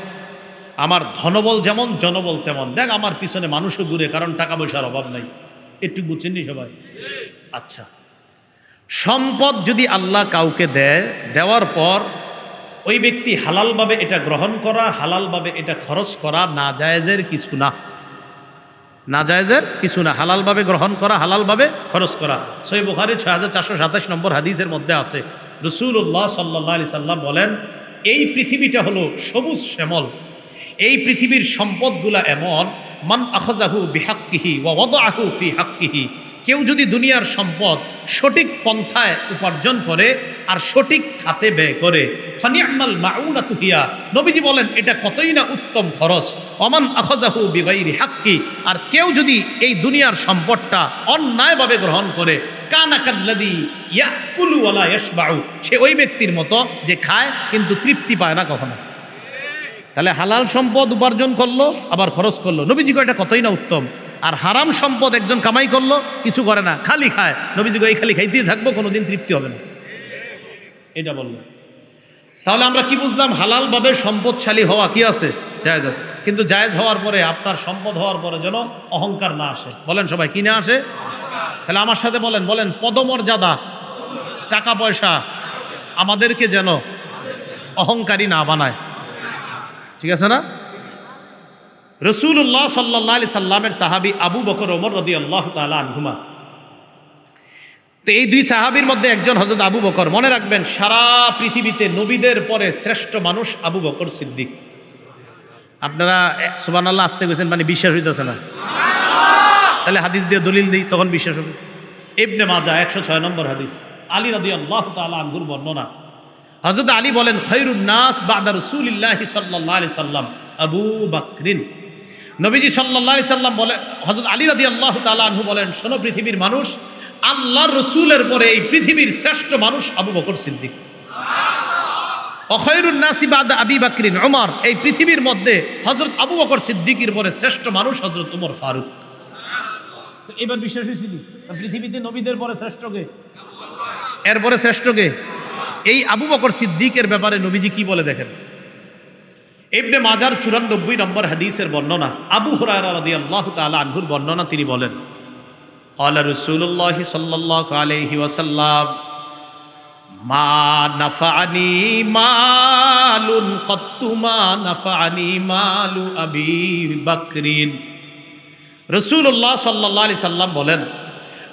আমার ধনবল যেমন জনবল তেমন, দেখ আমার পিছনে মানুষও ঘুরে, কারণ টাকা পয়সার অভাব নাই। একটু বুঝছেননি সবাই? আচ্ছা, সম্পদ যদি আল্লাহ কাউকে দেয়, দেওয়ার পর ওই ব্যক্তি হালালভাবে এটা গ্রহণ করা, হালালভাবে এটা খরচ করা, নাজায়েজের কিছু না। নাজায়েজের কিছু না, হালালভাবে গ্রহণ করা, হালালভাবে খরচ করা। সহিহ বুখারী 6427 নম্বর হাদিসের মধ্যে আছে, রাসূলুল্লাহ সাল্লাল্লাহু আলাইহি সাল্লাম বলেন, এই পৃথিবীটা হলো সবুজ শ্যামল। এই পৃথিবীর সম্পদগুলা এমন, মান আখাযাহু বিহাক্কিহি ওয়া ওয়াদাআহু ফি হাক্কিহি। কেউ যদি দুনিয়ার সম্পদ সঠিক পন্থায় উপার্জন করে আর সঠিক খাতে ব্যয় করে, ফানি'মাল মাউনাতু হিয়া, নবীজি বলেন এটা কতই না উত্তম খরচ। ওমান আখাযাহু বিগাইরি হাক্কি, আর কেউ যদি এই দুনিয়ার সম্পদটা অন্যায়ভাবে গ্রহণ করে, কানা কাল্লাযী ইয়াকুলু ওয়া লা ইয়াশবাউ, সে ওই ব্যক্তির মতো যে খায় কিন্তু তৃপ্তি পায় না কখনো। তাহলে হালাল সম্পদ উপার্জন করলো আবার খরচ করলো, নবীজি কয় এটা কতই না উত্তম। আর হারাম সম্পদ একজন কামাই করলো, কিছু করে না, খালি খায়, নবীজি কয় এই খালি খাইতেই থাকবো, কোনোদিন তৃপ্তি হবে না, এটা বললো। তাহলে আমরা কি বুঝলাম? হালালভাবে সম্পদশালী হওয়া কি আছে, জায়েজ আছে। কিন্তু জায়েজ হওয়ার পরে, আপনার সম্পদ হওয়ার পরে যেন অহংকার না আসে। বলেন সবাই, কি না আসে? তাহলে আমার সাথে বলেন, বলেন পদমর্যাদা, টাকা পয়সা আমাদেরকে যেন অহংকারী না বানায়, ঠিক আছে না? রাসূলুল্লাহ সাল্লাল্লাহু আলাইহি সাল্লামের সাহাবী আবু বকর ওমর রাদিয়াল্লাহু তাআলা আনহুমা, তো এই দুই সাহাবীর মধ্যে একজন হযরত আবু বকর। মনে রাখবেন, সারা পৃথিবীতে নবীদের পরে শ্রেষ্ঠ মানুষ আবু বকর সিদ্দিক। আপনারা সুবহানাল্লাহ আসতে গেছেন মানে বিশ্বাস হইতেছে না? তাহলে হাদিস দিয়ে দলিল দিই, তখন বিশ্বাস হবে। ইবনে মাজাহ 106 নম্বর হাদিস, আলী রাদিয়াল্লাহু তাআলা আনহুর বর্ণনা। হযরত আলী বলেন, খায়রুন নাস বা'দা রাসূলিল্লাহি সাল্লাল্লাহু আলাইহি সাল্লাম আবু বকরিন। নবীজি সাল্লাল্লাহু আলাইহি সাল্লাম বলেন, হযরত আলী রাদিয়াল্লাহু তাআলা আনহু বলেন, শোনো পৃথিবীর মানুষ, আল্লাহর রাসূলের পরে এই পৃথিবীর শ্রেষ্ঠ মানুষ আবু বকর সিদ্দিক। ওয়া খায়রুন নাসি বা'দা আবি বকরিন উমর, এই পৃথিবীর মধ্যে হযরত আবু বকর সিদ্দিকের পরে শ্রেষ্ঠ মানুষ হযরত ওমর ফারুক। এবার বিশ্বাস হয়েছিল পৃথিবীতে নবীদের পরে শ্রেষ্ঠ কে? এরপরে শ্রেষ্ঠ কে? এই আবু বকর সিদ্দিকের ব্যাপারে নবীজি কি বলে দেখেন। ইবনে মাজার 94 নম্বর হাদিসের বর্ণনা, আবু হুরায়রা রাদিয়াল্লাহু তাআলা আনহুর বর্ণনা। তিনি বলেন, ক্বালা রাসূলুল্লাহ সাল্লাল্লাহু আলাইহি ওয়াসাল্লাম, মা নাফাআনি মালুন কত্তু মা নাফাআনি মালু আবি বকরিন। রাসূলুল্লাহ সাল্লাল্লাহু আলাইহি সাল্লাম বলেন,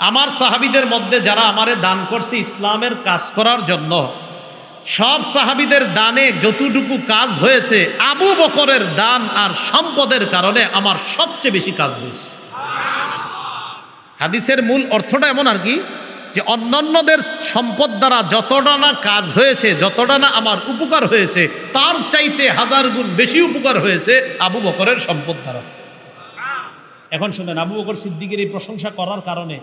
আমার সাহাবীদের মধ্যে যারা আমারে দান করছে ইসলামের কাজ করার জন্য, সব সাহাবীদের দানে যতটুকু কাজ হয়েছে, আবু বকরের দান আর সম্পদের কারণে আমার সবচেয়ে বেশি কাজ হয়েছে। হাদিসের মূল অর্থটা এমন আর কি, যে অন্যান্যদের সম্পদ দ্বারা যতটা না কাজ হয়েছে, যতটা না আমার উপকার হয়েছে, তার চাইতে 1000 গুণ বেশি উপকার হয়েছে আবু বকরের সম্পদ দ্বারা। এখন শুনেন, আবু বকর সিদ্দিকের এই প্রশংসা করার কারণে,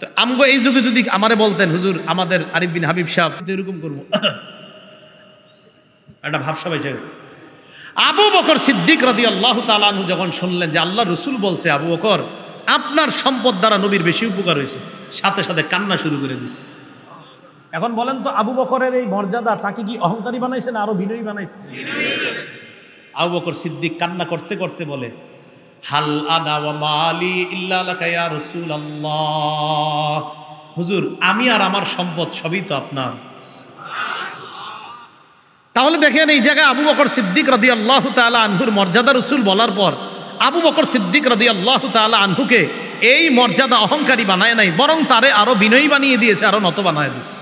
তো আমগো এই যুগে যদি আমারে বলতেন, হুজুর আমাদের আরিফ বিন হাবিব সাহেব এরকম করবো, একটা ভাবসা বেঁচে গেছে। আবু বকর সিদ্দিক রাদিয়াল্লাহু তাআলা আনহু যখন শুনলেন যে আল্লাহ রসুল বলছে, আবু বকর আপনার সম্পদ দ্বারা নবীর বেশি উপকার হয়েছে, সাথে সাথে কান্না শুরু করে দিস। এখন বলেন তো, আবু বকরের এই মর্যাদা তাকে কি অহংকারী বানাইছে না আরো বিনয়ী বানাইছে? আবু বকর সিদ্দিক কান্না করতে করতে বলে, হাল আনা ওয়া মালি ইল্লা লাকা ইয়া রাসূলুল্লাহ, হুজুর আমি আর আমার সম্পদ সবই তো আপনার। তাহলে দেখেন, এই জায়গায় আবু বকর সিদ্দিক রাদিয়াল্লাহু তাআলা আনহুর মর্যাদা রাসূল বলার পর আবু বকর সিদ্দিক রাদিয়াল্লাহু তাআলা আনহুকে এই মর্যাদা অহংকারী বানায় নাই, বরং তারে আরো বিনয়ী বানিয়ে দিয়েছে, আরো নত বানায় দিয়েছে।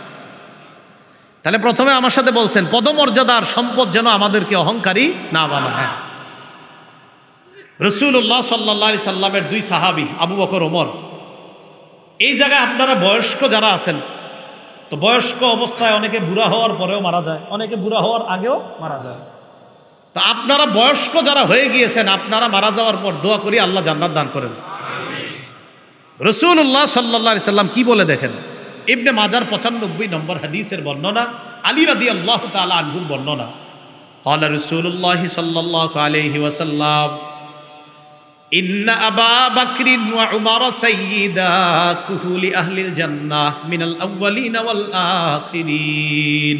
তাহলে প্রথমে আমার সাথে বলছেন, পদমর্যাদার সম্পদ যেন আমাদেরকে অহংকারী না বানায়। রাসূলুল্লাহ সাল্লাল্লাহু আলাইহি সাল্লামের দুই সাহাবী আবু বকর ওমর। এই জায়গায় আপনারা বয়স্ক যারা আছেন, তো বয়স্ক অবস্থায় অনেকে বুড়া হওয়ার পরেও মারা যায়, অনেকে বুড়া হওয়ার আগেও মারা যায়। তো আপনারা বয়স্ক যারা হয়ে গিয়েছেন, আপনারা মারা যাওয়ার পর দোয়া করি আল্লাহ জান্নাত দান করেন। রাসূলুল্লাহ সাল্লাল্লাহু আলাইহি সাল্লাম কি বলে দেখেন, ইবনে মাজার 95 নম্বর হাদিসের বর্ণনা, আলী রাদিয়াল্লাহু তাআলা আনহুর বর্ণনা। ক্বালা রাসূলুল্লাহ সাল্লাল্লাহু আলাইহি ওয়াসাল্লাম, ইন্না আবা বকরিন ওয়া উমর সাইয়্যিদা কুহুলি আহলিল জান্নাহ মিনাল আউওয়ালিন ওয়াল আখিরিন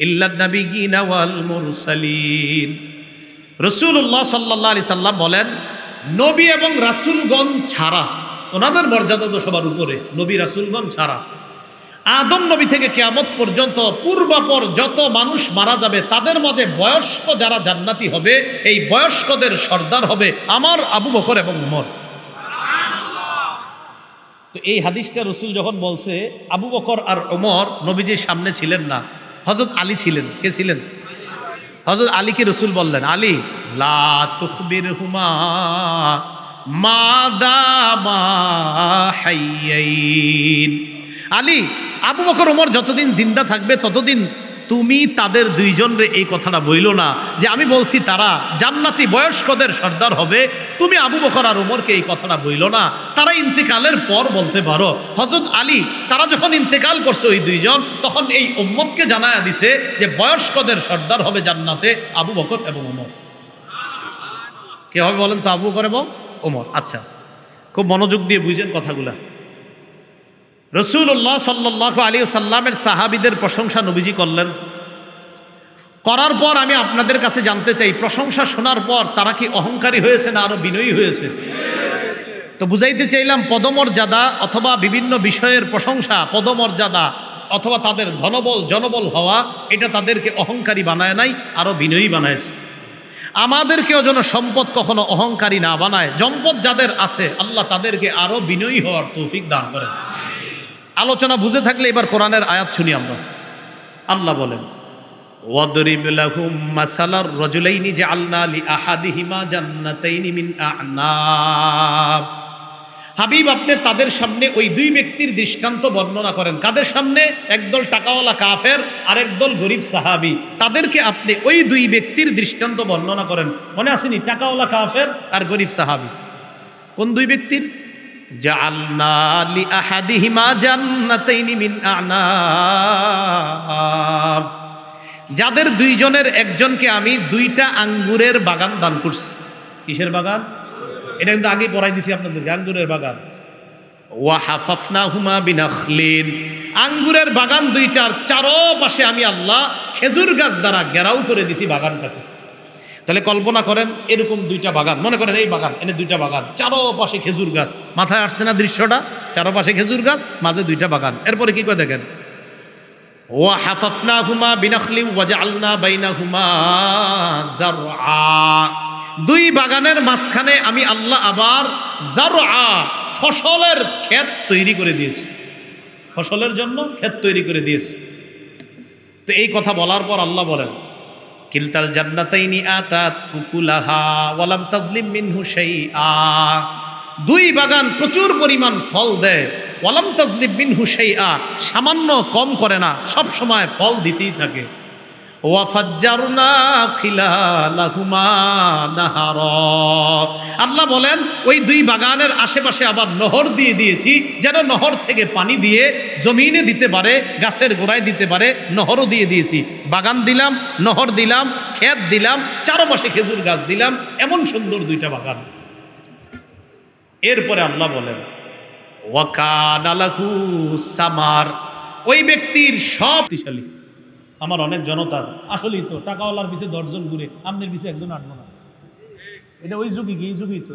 ইল্লা নাবিয়িন ওয়াল মুরসালিন। রাসূলুল্লাহ সাল্লাল্লাহু আলাইহি সাল্লাম বলেন, নবী এবং রাসূলগণ ছাড়া, ওনাদের মর্যাদা তো সবার উপরে, নবী রাসূলগণ ছাড়া আদম নবী থেকে কিয়ামত পর্যন্ত পূর্বাপর যত মানুষ মারা যাবে, তাদের মাঝে বয়স্ক যারা জান্নাতি হবে, এই বয়স্কদের সর্দার হবে আমার আবু বকর এবং ওমর। তো এই হাদিসটা রাসূল যখন বলছে, আবু বকর আর ওমর নবীজির সামনে ছিলেন না, হযরত আলী ছিলেন। কে ছিলেন? হযরত আলীকে রাসূল বললেন, আলী লা তুখবিরহুমা মা দামা হাইয়াইন। আলী, আবু বকর ওমর যতদিন জিন্দা থাকবে ততদিন তুমি তাদের দুইজনরে এই কথাটা বইল না যে আমি বলছি তারা জান্নাতি বয়স্কদের সর্দার হবে, তুমি আবু বকর আর ওমরকে এই কথাটা বইল না, তারা ইন্তেকালের পর বলতে পারো। হযরত আলী তারা যখন ইন্তেকাল করছে ওই দুইজন, তখন এই উম্মতকে জানায়া দিছে যে বয়স্কদের সর্দার হবে জান্নাতে আবু বকর এবং ওমর। কে হবে বলেন তো? আবু বকর এবং ওমর। আচ্ছা, খুব মনোযোগ দিয়ে বুঝেন কথাগুলা। রাসূলুল্লাহ সাল্লাল্লাহু আলাইহি ওয়াসাল্লামের সাহাবীদের প্রশংসা নবীজি করলেন। করার পর আমি আপনাদের কাছে জানতে চাই, প্রশংসা শোনার পর তারা কি অহংকারী হয়েছে না আরো বিনয়ী হয়েছে? তো বুঝাইতে চাইলাম, পদমর্যাদা অথবা বিভিন্ন বিষয়ের প্রশংসা, পদমর্যাদা অথবা তাদের ধনবল জনবল হওয়া, এটা তাদেরকে অহংকারী বানায় নাই, আরো বিনয়ী বানায়ছে। আমাদেরকেও যেন সম্পদ কখনো অহংকারী না বানায়। সম্পদ যাদের আছে আল্লাহ তাদেরকে আরো বিনয়ী হওয়ার তৌফিক দান করেন। আলোচনা বুঝে থাকলে এবার কোরআনের আয়াত শুনি আমরা। আল্লাহ বলেন, ওয়াদরিব লাহুম মাসালার রাজুলাইনি জাআলনা লিআহাদিহিমা জান্নাতাইনি মিন আ'নাব। হাবিব, আপনি তাদের সামনে ওই দুই ব্যক্তির দৃষ্টান্ত বর্ণনা করেন। কাদের সামনে? একদল টাকাওয়ালা কাফের আর একদল গরিব সাহাবী। তাদেরকে আপনি ওই দুই ব্যক্তির দৃষ্টান্ত বর্ণনা করেন। মনে আসেনি? টাকাওয়ালা কাফের আর গরিব সাহাবী। কোন দুই ব্যক্তির? জাআলনা লিআহাদিহিমা জান্নাতাইনি মিন আ'নাব, যাদের দুইজনের একজনকে আমি দুইটা আঙ্গুরের বাগান দান করছি। কিসের বাগান? এটা কিন্তু আগেই পড়াই দিছি আপনাদেরকে, আঙ্গুরের বাগান। ওয়া হাফাফনাহুমা বিনাখলিন, আঙ্গুরের বাগান দুইটার চারপাশে আমি আল্লাহ খেজুর গাছ দ্বারা ঘেরাও করে দিছি বাগানটাকে। তাহলে কল্পনা করেন, এরকম দুইটা বাগান, মনে করেন এই বাগান, এনে দুইটা বাগান, চারপাশে খেজুর গাছ। মাথায় আসছে না দৃশ্যটা? চারপাশে খেজুর গাছ, মাঝে দুইটা বাগান। এরপরে কি করে দেখেন, ওয়া হাফাফনাহুমা বিনাখলিন ওয়া জাআলনা বাইনাহুমা যারআ, দুই বাগানের মাঝখানে আমি আল্লাহ আবার যারআ, ফসলের ক্ষেত তৈরি করে দিয়েছি। ফসলের জন্য ক্ষেত তৈরি করে দিয়েছি। তো এই কথা বলার পর আল্লাহ বলেন, কিলতাল জান্নাতাইনি আতাত উকুলাহা ওয়া লাম তাজলিম মিনহু শাইআ, দুই বাগান প্রচুর পরিমাণ ফল দেয়। ওয়ালাম তাজলিম মিনহু শাইআ, সামান্য কম করে না, সব সময় ফল দিতেই থাকে। ওয়া ফাজ্জারনা খিলালাহুমা নাহারা, আল্লাহ বলেন ওই দুই বাগানের আশেপাশে আবার নহর দিয়ে দিয়েছি, যেন নহর থেকে পানি দিয়ে জমিনে দিতে পারে, গাছের গোড়ায় দিতে পারে, নহরও দিয়ে দিয়েছি। বাগান দিলাম, নহর দিলাম, ক্ষেত দিলাম, চারপাশে খেজুর গাছ দিলাম, এমন সুন্দর দুইটা বাগান। এরপরে আল্লাহ বলেন, ওয়া কানা লাহু সামার, ওই ব্যক্তির সব শক্তিশালী। আমার অনেক জনতা আছে, আসলেই তো টাকাওয়ালার পিছে 10 জন ঘুরে, আমনের পিছে একজন আটবো না। এটা ওই যুগই কি, এই যুগই তো।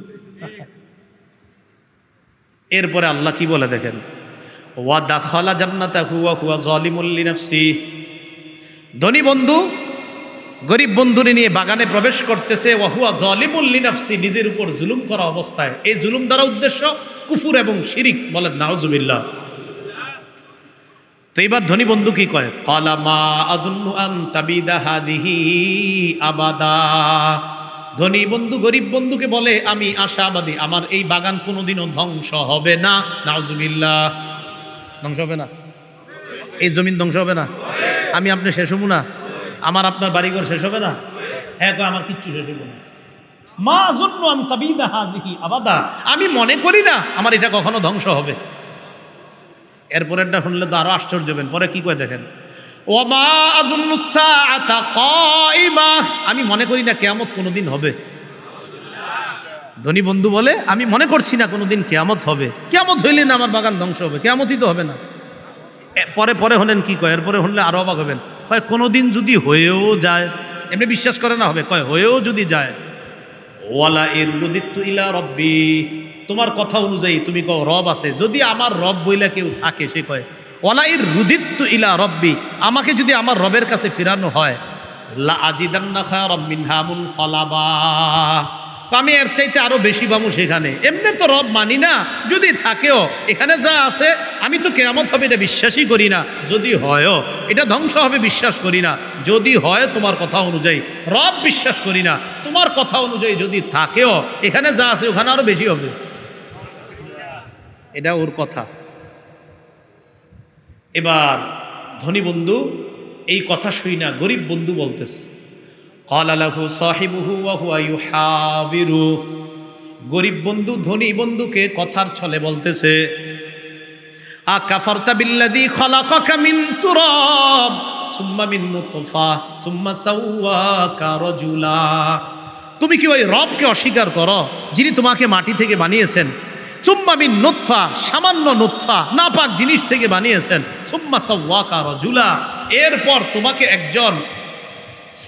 এরপরে আল্লাহ কি বলে দেখেন, ওয়া দাখালা জান্নাতাহু ওয়া হুয়া যালিমুল লিনাফসি, ধনী বন্ধু গরিব বন্ধুরে নিয়ে বাগানে প্রবেশ করতেছে, ওয়া হুয়া যালিমুল লিনাফসি, নিজের উপর জুলুম করা অবস্থায়। এই জুলুম দ্বারা উদ্দেশ্য কুফর এবং শিরিক, বলেন নাউজুবিল্লাহ। তো এবার ধনী বন্ধু কি কয়, ক্বালা মা আযুন্নু আন তাবিদা হাদিহি আবাদা, ধনী বন্ধু গরিব বন্ধুকে বলে, আমি আশাবাদী আমার এই বাগান কোনোদিনও ধ্বংস হবে না। নাউজুবিল্লাহ। ধ্বংস হবে না? এই জমিন ধ্বংস হবে না? আমি আপনি শেষ হবো না? আমার আপনার বাড়িঘর শেষ হবে না? হ্যাঁ, আমার কিচ্ছু শেষ হবে না। মা আযুন্নু আন তাবিদা হাদিহি আবাদা, আমি মনে করি না আমার এটা কখনো ধ্বংস হবে। এরপরেরটা শুনলে তো আরো আশ্চর্য হবেন। পরে কি কয় দেখেন, ওমা আযুন্নুস সাআতা কাইমা, আমি মনে করি না কিয়ামত কোনোদিন হবে। ধনী বন্ধু বলে, আমি মনে করছি না কোনোদিন কিয়ামত হবে। কিয়ামত হইলে না আমার বাগান ধ্বংস হবে? কিয়ামতই তো হবে না। পরে পরে হলেন কি কয়, এরপরে হলে আরো অবাক হবেন। কয় কোনোদিন যদি হয়েও যায়, এমনি বিশ্বাস করে না হবে, কয় হয়েও যদি যায়, ওয়ালা ইরুদিতু ইলা রব্বি, তোমার কথা অনুযায়ী তুমি কও রব আছে, যদি আমার রব বইলা কেউ থাকে, সে কয় ওয়ালা ইরুদিতু ইলা রব্বি, আমাকে যদি আমার রবের কাছে ফিরানো হয়, লা আজিদান্না খায়রাম মিনহা মুনকালাবা, আমি এর চাইতে আরো বেশি পাবো সেখানে। এমনি তো রব মানি না, যদি থাকেও এখানে যা আছে, আমি তো কিয়ামত হবে এটা বিশ্বাসই করি না। যদি হয়ও এটা ধ্বংস হবে বিশ্বাস করি না। যদি হয় তোমার কথা অনুযায়ী, রব বিশ্বাস করি না, তোমার কথা অনুযায়ী যদি থাকেও এখানে যা আছে ওখানে আরো বেশি হবে। এটা ওর কথা। এবার ধনী বন্ধু এই কথা শুই না, গরিব বন্ধু বলতেছে, ক্বালা লাহু সাহিবুহু ওয়া হুয়া ইউহাবিরু, গরিব বন্ধু ধনী বন্ধুকে কথার ছলে বলতেছে, আকাফারতা বিল্লাযী খালাকাকা মিন তুরাব সুম্মা মিন নুতফা সুম্মা সাওয়াকা রাজুলা, তুমি কি ওই রবকে অস্বীকার করো যিনি তোমাকে মাটি থেকে বানিয়েছেন? সুম্মা মিন নুতফা, সামান্য নুতফা নাপাক জিনিস থেকে বানিয়েছেন। সুম্মা সাওয়াকা রাজুলা, এরপর তোমাকে একজন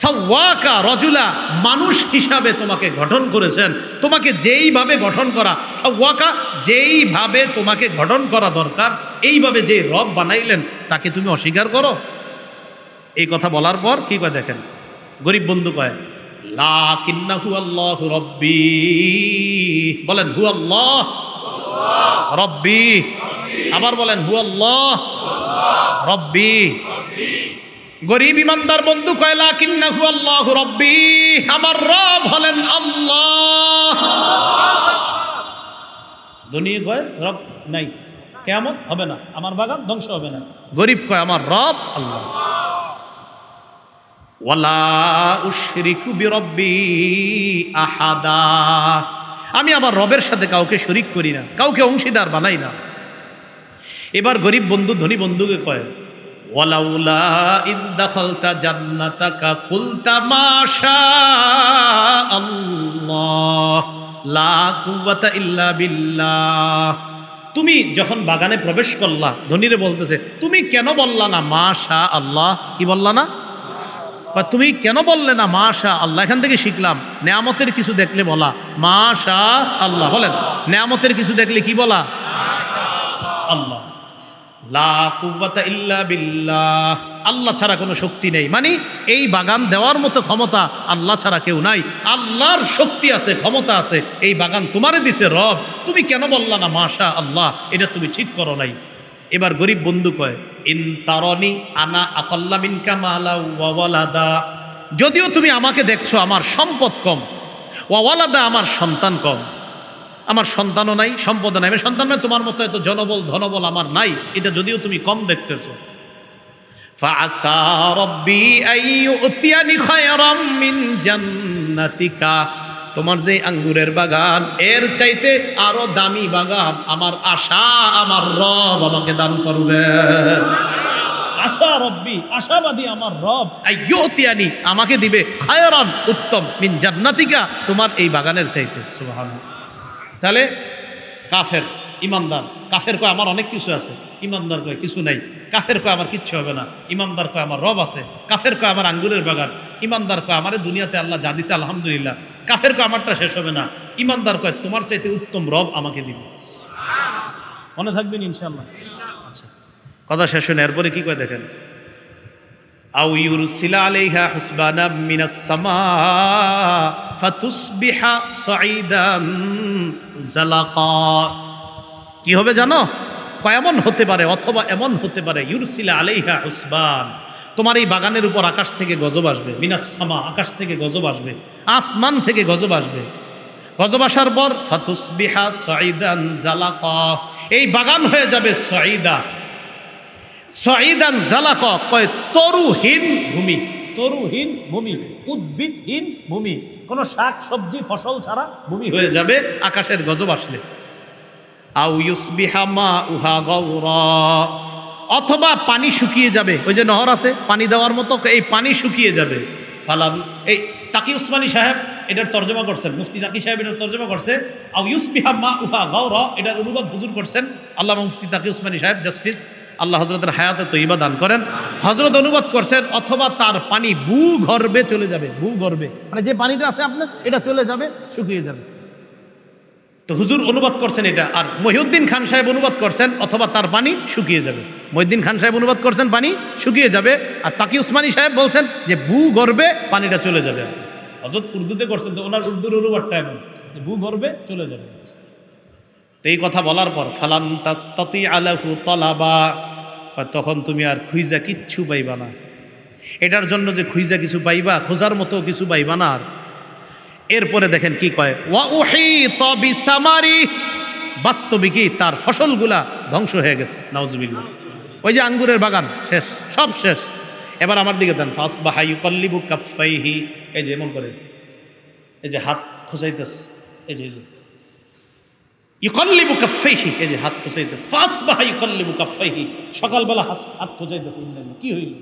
সাওয়াকা রাজুলা, মানুষ হিসাবে তোমাকে গঠন করেছেন। তোমাকে যেইভাবে গঠন করা, সাওয়াকা যেইভাবে তোমাকে গঠন করা দরকার, এইভাবে যে রব বানাইলেন তাকে তুমি অস্বীকার করো। এই কথা বলার পর কি কয় দেখেন, গরিব বন্ধু কয় লাকিন্না হুয়াল্লাহু রব্বি, বলেন হুয়াল্লাহ রব্বি, আবার বলেন হুয়াল্লাহ রব্বি। গরিব ইমানদার বন্ধু কয় লাকিন্না হুয়াল্লাহু রব্বি, আমার রব হলেন আল্লাহ। ধনী কয় রব নাই, কিয়ামত হবে না, আমার বাগান ধ্বংস হবে না। গরিব কয় আমার রব আল্লাহ। ওয়ালা উশরিকু বিরব্বি আহাদা, আমি আমার রবের সাথে কাউকে শরিক করি না, কাউকে অংশীদার বানাই না। এবার গরিব বন্ধু ধনী বন্ধুকে কয় ওয়ালাউলা ইদ দাখালতা জান্নাতাকা কুলতা মাশা আল্লাহ লা কুওয়াতা ইল্লা বিল্লাহ। তুমি যখন বাগানে প্রবেশ করলা, ধনীরে বলতেছে তুমি কেন বললা না মাশা আল্লাহ? কি বললা না? তুমি কেন বললে না মাশা আল্লাহ? এখান থেকে শিখলাম নেয়ামতের কিছু দেখলে বলা মাশা আল্লাহ। বলেন নেয়ামতের কিছু দেখলে কি বলা? আল্লাহ। লা কুওয়াতা ইল্লা বিল্লাহ, আল্লাহ ছাড়া কোনো শক্তি নেই। মানে এই বাগান দেওয়ার মতো ক্ষমতা আল্লাহ ছাড়া কেউ নাই। আল্লাহর শক্তি আছে, ক্ষমতা আছে, এই বাগান তোমারে দিছে রব, তুমি কেন বললা না মাশা আল্লাহ? এটা তুমি ঠিক করো নাই। এবার গরিব বন্ধু কয় ইন তারনি আনা আকাল্লা মিনকা মালা ওয়া ওয়ালাদা, যদিও তুমি আমাকে দেখছো আমার সম্পদ কম, ওয়া ওয়ালাদা আমার সন্তান কম, আমার সন্তানও নাই সম্পদও নাই, আমি সন্তান নয় তোমার মতো এত জনবল ধনবল আমার নাই, এটা যদিও তুমি কম দেখতেছো। ফাআসা রাব্বি আইয়ুতিয়ানি খায়রাম মিন জান্নাতিকা, তোমার যে আঙ্গুরের বাগান এর চাইতে আরো দামি বাগান আমার আশা আমার রব আমাকে দান করবে। আশা রব্বি, আশাবাদী আমার রব, আইয়ুতিয়ানি আমাকে দিবে খায়রান উত্তম মিন জান্নাতিকা, তোমার এই বাগানের চাইতে। সুবহানাল্লাহ। তাহলে কাফের ইমানদার, কাফের কয় আমার অনেক কিছু আছে, ইমানদার কয় কিছু নাই। কাফের কয় আমার কিচ্ছু হবে না, ইমানদার কয় আমার রব আছে। কাফের কয় আমার আঙ্গুরের বাগান, ইমানদার কয় আমারে দুনিয়াতে আল্লাহ যা দিছে আলহামদুলিল্লাহ। কাফের কয় আমারটা শেষ হবে না, ইমানদার কয় তোমার চাইতে উত্তম রব আমাকে দিবে। মনে থাকবেন ইনশাআল্লাহ। আচ্ছা, কথা শেষ হয়ে এরপরে কি কয় দেখেন, আও ইউরসিলা আলাইহা হুসবানাম মিনাস সামা ফাতুসবিহা সাইদান জালাকা। কি হবে জানো? কয় এমন হতে পারে, অথবা এমন হতে পারে ইউরসিলা আলাইহা হুসবান, তোমার এই বাগানের উপর আকাশ থেকে গজব আসবে। মিনাস সামা, আকাশ থেকে গজব আসবে, আসমান থেকে গজব আসবে। গজব আসার পর ফাতুসবিহা সাইদান জালাকা, এই বাগান হয়ে যাবে সাইদা, সাইদান জালাকা কয় তরুহীন ভূমি, তরুহীন ভূমি, উদ্ভিদহীন ভূমি, কোনো শাক সবজি ফসল ছাড়া ভূমি হয়ে যাবে আকাশের গজব আসলে। আও ইউসবিহা মাউহা গাওরা, অথবা পানি শুকিয়ে যাবে। ওই যে নহর আছে পানি দেওয়ার মতো, এই পানি শুকিয়ে যাবে। ফালান, এই তাকি উসমানী সাহেব এটার তর্জমা করছেন, মুফতি তাকি সাহেব এটার তর্জমা করছে। আও ইউসবিহা মাউহা গাওরা, এটার অনুবাদ হুজুর করছেন আল্লামা মুফতি তাকি উসমানী সাহেব, জাস্টিস আল্লাহ হজরতের হায়াতে তৈবা দান করেন। হজরত অনুবাদ করছেন অথবা তার পানি ভূগর্ভে চলে যাবে। ভূগর্ভে মানে যে পানিটা আছে আপনার, এটা চলে যাবে, শুকিয়ে যাবে। তো হুজুর অনুবাদ করছেন এটা, আর মহিউদ্দিন খান সাহেব অনুবাদ করছেন অথবা তার পানি শুকিয়ে যাবে। মহিউদ্দিন খান সাহেব অনুবাদ করছেন পানি শুকিয়ে যাবে, আর তাকি উসমানী সাহেব বলছেন যে ভূগর্ভে পানিটা চলে যাবে। হযরত উর্দুতে করছেন, তো ওনার উর্দুর অনুবাদটা এমন যে ভূগর্ভে চলে যাবে। তো এই কথা বলার পর ফালান তাস্তাতি আলাহু তলাবা, তখন তুমি আর খুঁজা কিচ্ছু পাইবা না, এটার জন্য যে খুঁজা কিছু পাইবা, খোঁজার মতো কিছু পাইবা না আর। এরপরে দেখেন কি কয়, ওয়া উহিতা বিসামারি, বাস্তবিকই তার ফসলগুলা ধ্বংস হয়ে গেছে। নাউজুবিল্লাহ। ওই যে আঙ্গুরের বাগান শেষ, সব শেষ। এবার আমার দিকে দেন, ফাসবাহা ইউকাল্লিবু কাফাইহি, এই যে এমন করে এই যে হাত খোঁচাইতেছে, এই যে ইউকাল্লিবু কাফাইহি, এই যে হাত খোঁচাইতেছে। ফাসবাহা ইউকাল্লিবু কাফাইহি, সকালবেলা হাত খোঁচাইতেছে। কি হইল?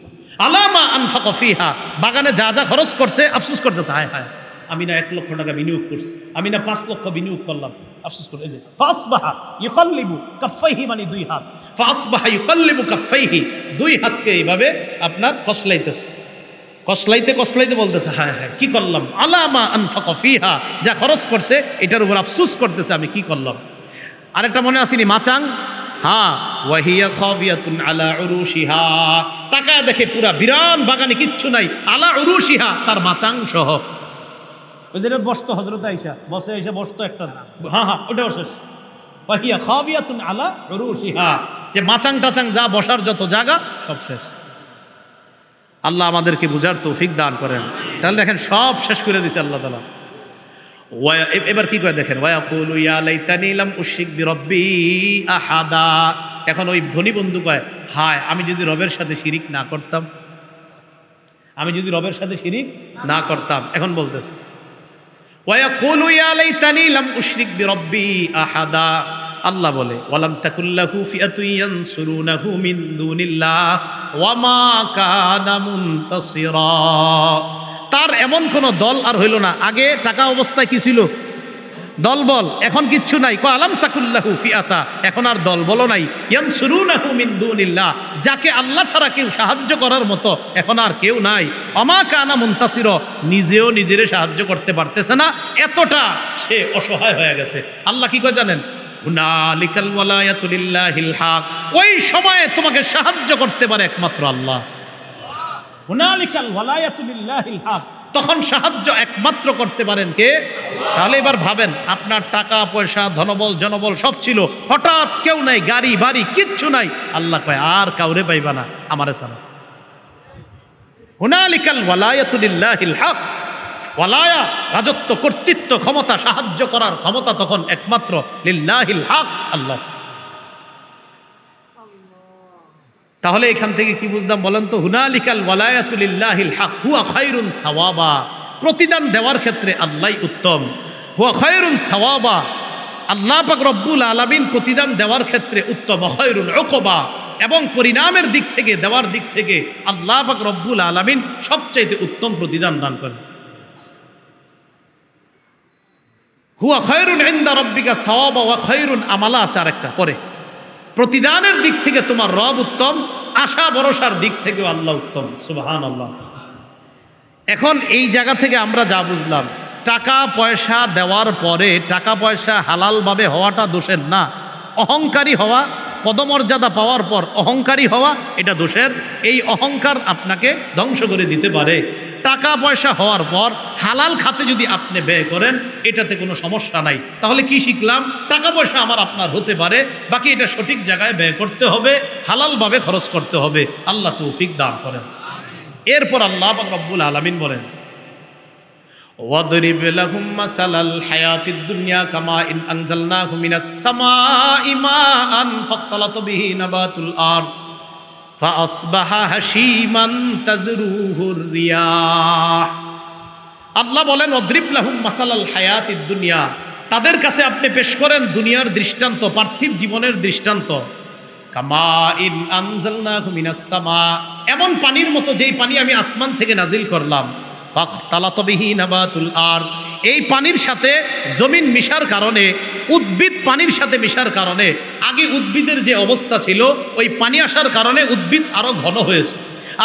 আলামা আনফাকা ফিহা, বাগানে যা যা খরচ করছে আফসোস করতেছে, হায় হায় আমি না 1 লক্ষ টাকা বিনিয়োগ করছি, আমি না 5 লক্ষ বিনিয়োগ করলাম। আফসোস করে এই যে ফাসবাহা ইউকাল্লিবু কাফাইহি, মানে 2 হাত, ফাসবাহা ইউকাল্লিবু কাফাইহি, 2 হাতকে এইভাবে আপনার কসলাইতেছে, কসলাইতে কসলাইতে বলতেছে হায় হায় কি করলাম, আলামা আনফাকা ফিহা, যা খরচ করছে এটার উপর আফসোস করতেছে আমি কি করলাম। আরেকটা মনে আসেনি মাচাং, হ্যাঁ, ওয়াহিয়া খাবিয়াতুন আলা উরুশিহা, তাকায় দেখে পুরা বিরান বাগানে কিচ্ছু নাই, আলা উরুশিহা, তার মাচাং সহ। ওই যে বসতো হযরত আয়েশা, বসে এসে বসতো একটা, হ্যাঁ হ্যাঁ ওটাও শেষ। ওয়াহিয়া খাবিয়াতুন আলা উরুশিহা, যে মাচাং টাচাং যা বসার যত জায়গা সব শেষ। আল্লাহ আমাদেরকে বুঝার তৌফিক দান করেন। তাহলে দেখেন সব শেষ করে দিছে আল্লাহ তাআলা। এবার কি করে দেখেন, ওয়ায়াকুলু ইয়া লাইতানি লাম উশরিক বিরব্বি আহাদা, এখন ওই ধনী বন্ধু কয় হায় আমি যদি রবের সাথে শিরিক না করতাম, আমি যদি রবের সাথে শিরিক না করতাম। এখন বলতেছে ওয়ায়াকুলু ইয়া লাইতানি লাম উশরিক বিরব্বি আহাদা, আল্লাহ বলে ওয়ালাম তাকুল্লাহু ফিআতুন ইয়ানসুরুনাহু মিন দুনিল্লাহ ওয়া মা কানা মুনতাসিরা, তার এমন কোন দল আর হইল না। আগে টাকা অবস্থায় কি ছিল, দল বল, এখন কিচ্ছু নাই। আলাম তাকুল্লাহু ফিআতা, এখন আর দল বলো নাই। ইয়ানসুরুনাহু মিন দুনিল্লাহ, যাকে আল্লাহ ছাড়া কেউ সাহায্য করার মতো এখন আর কেউ নাই। ওমা কানা মুনতাসির, নিজেও নিজেরে সাহায্য করতে পারতেছে না, এতটা সে অসহায় হয়ে গেছে। আল্লাহ কি কয় জানেন, হুনালিকাল ওয়ালায়াতু লিল্লাহিল হক, ওই সময়ে তোমাকে সাহায্য করতে পারে একমাত্র আল্লাহ। হুনালিকাল ওয়ালায়াতু লিল্লাহিল হক, তখন সাহায্য একমাত্র করতে পারেন কে? তাহলে এবার ভাবেন, আপনার টাকা পয়সা ধনবল জনবল সব ছিল, হঠাৎ কেউ নাই, গাড়ি বাড়ি কিচ্ছু নাই, আল্লাহ কয় আর কাউরে পাইবা না আমারে ছাড়া। হুনালিকাল ওয়ালায়াতু লিল্লাহিল হক, ওয়ালায়া রাজত্ব কর্তৃত্ব ক্ষমতা সাহায্য করার ক্ষমতা তখন একমাত্র লিল্লাহিল হক, আল্লাহ। তাহলে এখান থেকে কি বুঝলাম বলেন তো, হুনালিকাল ওয়ালায়াতু লিল্লাহিল হক হুয়া খায়রুন সাওয়াবা, প্রতিদান দেওয়ার ক্ষেত্রে আল্লাহই উত্তম। হুয়া খায়রুন সাওয়াবা, আল্লাহ পাক রব্বুল আলামিন প্রতিদান দেওয়ার ক্ষেত্রে উত্তম। খায়রুন উকবা, এবং পরিণামের দিক থেকে দেওয়ার দিক থেকে আল্লাহ পাক রব্বুল আলামিন সবচাইতে উত্তম প্রতিদান দান করেন। হুয়া খায়রুন ইনদা রাব্বিকা সাওয়াবা ওয়া খায়রুন আমালা আছে আরেকটা পরে। প্রতিদানের দিক থেকে তোমার রব উত্তম, আশা ভরসার দিক থেকেও আল্লাহ উত্তম। সুবহানাল্লাহ। এখন এই জায়গা থেকে আমরা যা বুঝলাম, টাকা পয়সা দেওয়ার পরে টাকা পয়সা হালালভাবে হওয়াটা দোষের না, অহংকারী হওয়া, পদমর্যাদা পাওয়ার পর অহংকারী হওয়া এটা দোষের। এই অহংকার আপনাকে ধ্বংস করে দিতে পারে। টাকা পয়সা হওয়ার পর হালাল খাতে যদি আপনি ব্যয় করেন এটাতে কোনো সমস্যা নাই। তাহলে কি শিখলাম, টাকা পয়সা আমার আপনার হতে পারে, বাকি এটা সঠিক জায়গায় ব্যয় করতে হবে, হালালভাবে খরচ করতে হবে। আল্লাহ তৌফিক দান করেন। এরপর আল্লাহ পাক রব্বুল আলামিন বলেন, ওয়াদরিব লাহুম মাসালাল হায়াতিদ দুনিয়া কামা ইন আনজালনাহু মিনাস সামাই মাআন ফাখতালাতা বিহি নাবাতুল আরদ ফাআসবাহা হাশীমান তাজরুহুর রিয়াহ। আল্লাহ বলেন ওয়াদরিব লাহুম মাসালাল হায়াতিদ দুনিয়া, তাদের কাছে আপনি পেশ করেন দুনিয়ার দৃষ্টান্ত, পার্থিব জীবনের দৃষ্টান্ত। কামা ইন আনজালনাহু মিনাস সামা, এমন পানির মতো যেই পানি আমি আসমান থেকে নাজিল করলাম। ফাখতালাতা বিহি নাবাতুল আরদ, এই পানির সাথে জমিন মিশার কারণে, উদ্ভিদ পানির সাথে মিশার কারণে, আগে উদ্ভিদের যে অবস্থা ছিল ওই পানি আসার কারণে উদ্ভিদ আরো ঘন হয়েছে।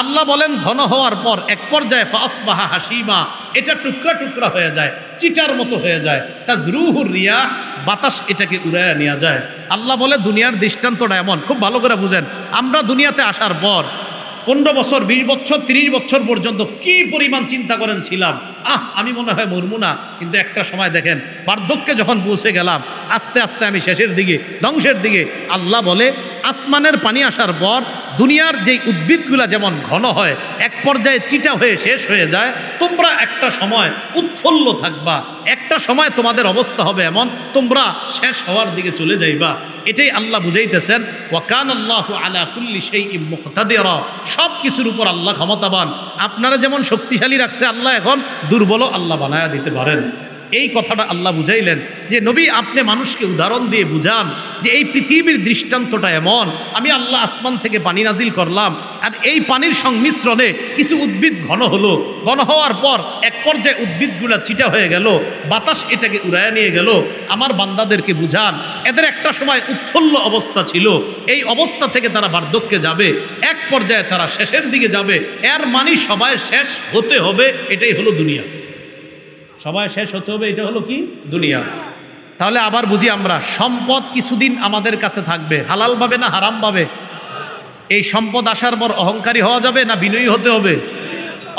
আল্লাহ বলেন ঘন হওয়ার পর এক পর্যায়ে ফাসবাহা হাসিমা, এটা টুকরা টুকরা হয়ে যায়, চিটার মতো হয়ে যায়। তাজরুহুর রিয়াহ, বাতাস এটাকে উড়াইয়া নেওয়া যায়। আল্লাহ বলে দুনিয়ার দৃষ্টান্তটা এমন, খুব ভালো করে বুঝেন। আমরা দুনিয়াতে আসার পর 15 বছর 20 বছর 30 বছর পর্যন্ত কি পরিমাণ চিন্তা করেন ছিলাম, আমি মনে হয় মরমু না। কিন্তু একটা সময় দেখেন বার্ধক্যে যখন পৌঁছে গেলাম, আস্তে আস্তে আমি শেষের দিকে, ধ্বংসের দিকে। আল্লাহ বলে আসমানের পানি আসার পর দুনিয়ার যেই উদ্ভিদগুলা যেমন ঘন হয়, এক পর্যায়ে চিটা হয়ে শেষ হয়ে যায়, তোমরা একটা সময় উৎফুল্ল থাকবা, একটা সময় তোমাদের অবস্থা হবে এমন তোমরা শেষ হওয়ার দিকে চলে যাইবা। এটাই আল্লাহ বুঝাইতেছেন, ওয়া কানাল্লাহু আলা কুল্লি শাইইন মুকতাদিরা, সব কিছুর উপর আল্লাহ ক্ষমতাবান। আপনারা যেমন শক্তিশালী রাখছে আল্লাহ, এখন দুর্বলও আল্লাহ বানায়া দিতে পারেন। এই কথাটা আল্লাহ বুঝাইলেন যে নবী আপনি মানুষকে উদাহরণ দিয়ে বুঝান যে এই পৃথিবীর দৃষ্টান্তটা এমন, আমি আল্লাহ আসমান থেকে পানি নাজিল করলাম, আর এই পানির সংমিশ্রণে কিছু উদ্ভিদ ঘন হলো, ঘন হওয়ার পর এক পর্যায়ে উদ্ভিদগুলা চিটা হয়ে গেল, বাতাস এটাকে উড়ায় নিয়ে গেল। আমার বান্দাদেরকে বুঝান এদের একটা সময় উৎফুল্ল অবস্থা ছিল, এই অবস্থা থেকে তারা বার্ধক্যে যাবে, এক পর্যায়ে তারা শেষের দিকে যাবে, এর মানে সবাই শেষ হতে হবে, এটাই হলো দুনিয়া। সবাই শেষ হতে হবে, এটা হলো কি দুনিয়া। তাহলে আবার বুঝি আমরা সম্পদ কিছুদিন আমাদের কাছে থাকবে, হালাল ভাবে না হারাম ভাবে? এই সম্পদ আসার পর অহংকারী হওয়া যাবে না বিনয়ী হতে হবে?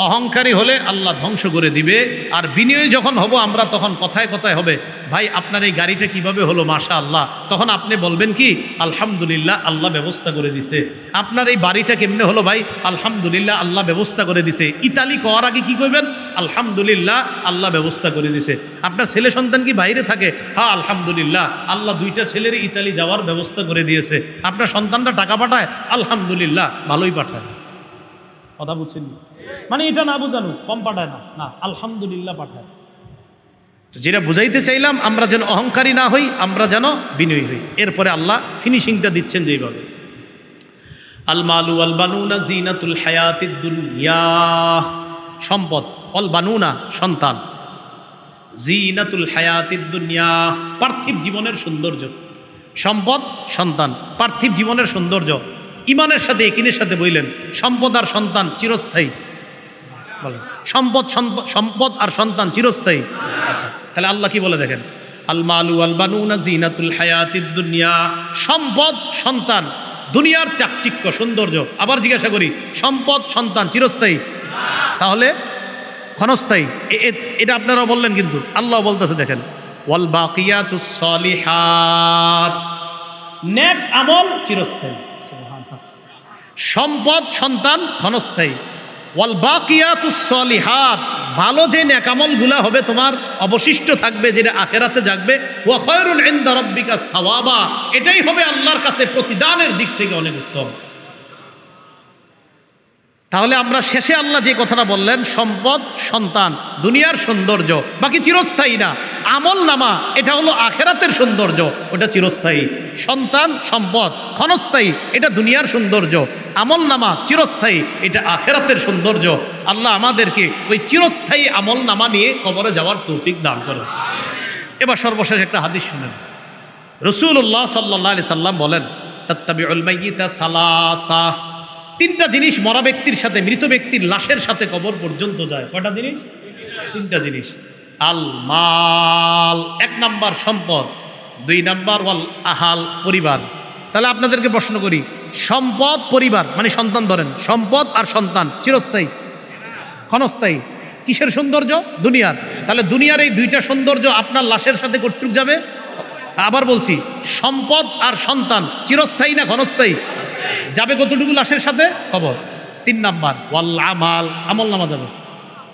অহংকারী হলে আল্লাহ ধ্বংস করে দিবে, আর বিনয়ী যখন হব আমরা তখন কথায় কথায় হবে ভাই আপনার এই গাড়িটা কিভাবে হলো মাশাআল্লাহ, তখন আপনি বলবেন কি আলহামদুলিল্লাহ আল্লাহ ব্যবস্থা করে দিছে। আপনার এই বাড়িটা কেমনে হলো ভাই, আলহামদুলিল্লাহ আল্লাহ ব্যবস্থা করে দিছে। ইতালি করার আগে কি করবেন, আলহামদুলিল্লাহ আল্লাহ ব্যবস্থা করে দিছে। আপনার ছেলে সন্তান কি বাইরে থাকে, হ্যাঁ আলহামদুলিল্লাহ আল্লাহ দুইটা ছেলের ইতালি যাওয়ার ব্যবস্থা করে দিয়েছে। আপনার সন্তানটা টাকা পাঠায়, আলহামদুলিল্লাহ ভালোই পাঠায়। কথা বুঝছেন? মানে এটা না বোঝানো কম পাঠায় না, না আলহামদুলিল্লাহ পাঠায়। যেটা বুঝাইতে চাইলাম আমরা যেন অহংকারী না হই, আমরা যেন বিনয়ী হই। এরপরে আল্লাহ ফিনিশিংটা দিচ্ছেন যেইভাবে, আল মালু আল বানুনা জিনাতুল হায়াতিদ দুনিয়া, সম্পদ, অল বানুনা সন্তান, জিনাতুল হায়াতিদ দুনিয়া পার্থিব জীবনের সৌন্দর্য। সম্পদ সন্তান পার্থিব জীবনের সৌন্দর্য। ইমানের সাথে একিনের সাথে বললেন সম্পদ আর সন্তান চিরস্থায়ী। বলেন সম্পদ আর সন্তান চিরস্থায়ী। আচ্ছা তাহলে আল্লাহ কি বলে দেখেন, আল মালু আল বানুনা জিনাতুল হায়াতিদ দুনিয়া, সম্পদ সন্তান দুনিয়ার চাকচিক্য সৌন্দর্য। আবার জিজ্ঞাসা করি সম্পদ সন্তান চিরস্থায়ী তাহলে ক্ষণস্থায়ী? এটা আপনারা বললেন, কিন্তু আল্লাহ বলতেছে দেখেন ওয়াল বাকিয়াতুস সালিহাত, নেক আমল চিরস্থায়ী। সম্পদ সন্তান ক্ষণস্থায়ী। ওয়াল বাকিয়াতুস সালিহাত, ভালো যে নেকামলগুলা হবে তোমার অবশিষ্ট থাকবে, যেটা আখিরাতে যাবে, ওয়া খায়রুন ইনদা রাব্বিকা সাওয়াবা, এটাই হবে আল্লাহর কাছে প্রতিদানের দিক থেকে অনেক উত্তম। তাহলে আমরা শেষে আল্লাহ যে কথাটা বললেন সম্পদ সন্তান দুনিয়ার সৌন্দর্য, বাকি চিরস্থায়ী না। আমল নামা এটা হলো আখেরাতের সৌন্দর্য, ওটা চিরস্থায়ী। সন্তান সম্পদ ক্ষণস্থায়ী, এটা দুনিয়ার সৌন্দর্য। আমল নামা চিরস্থায়ী, এটা আখেরাতের সৌন্দর্য। আল্লাহ আমাদেরকে ওই চিরস্থায়ী আমল নামা নিয়ে কবরে যাওয়ার তৌফিক দান করেন। এবার সর্বশেষ একটা হাদিস শুনেন। রাসূলুল্লাহ সাল্লাল্লাহু আলাইহি সাল্লাম বলেন তাত্তাবিউল মাইয়িতা সালাসা, তিনটা জিনিস মরা ব্যক্তির সাথে, মৃত ব্যক্তির লাশের সাথে কবর পর্যন্ত যায়। কয়টা জিনিস? তিনটা জিনিস। আল মাল এক নাম্বার সম্পদ, দুই নাম্বার ওয়াল আহাল পরিবার। তাহলে আপনাদেরকে প্রশ্ন করি, সম্পদ পরিবার মানে সন্তান ধরেন, সম্পদ আর সন্তান চিরস্থায়ী ক্ষণস্থায়ী, কিসের সৌন্দর্য? দুনিয়ার। তাহলে দুনিয়ার এই দুইটা সৌন্দর্য আপনার লাশের সাথে কতটুক যাবে? আবার বলছি, সম্পদ আর সন্তান চিরস্থায়ী না ক্ষণস্থায়ী? যাবে কতটুকু লাশের সাথে? কবর। তিন নাম্বার ওয়াল আমাল, আমল নামা যাবে।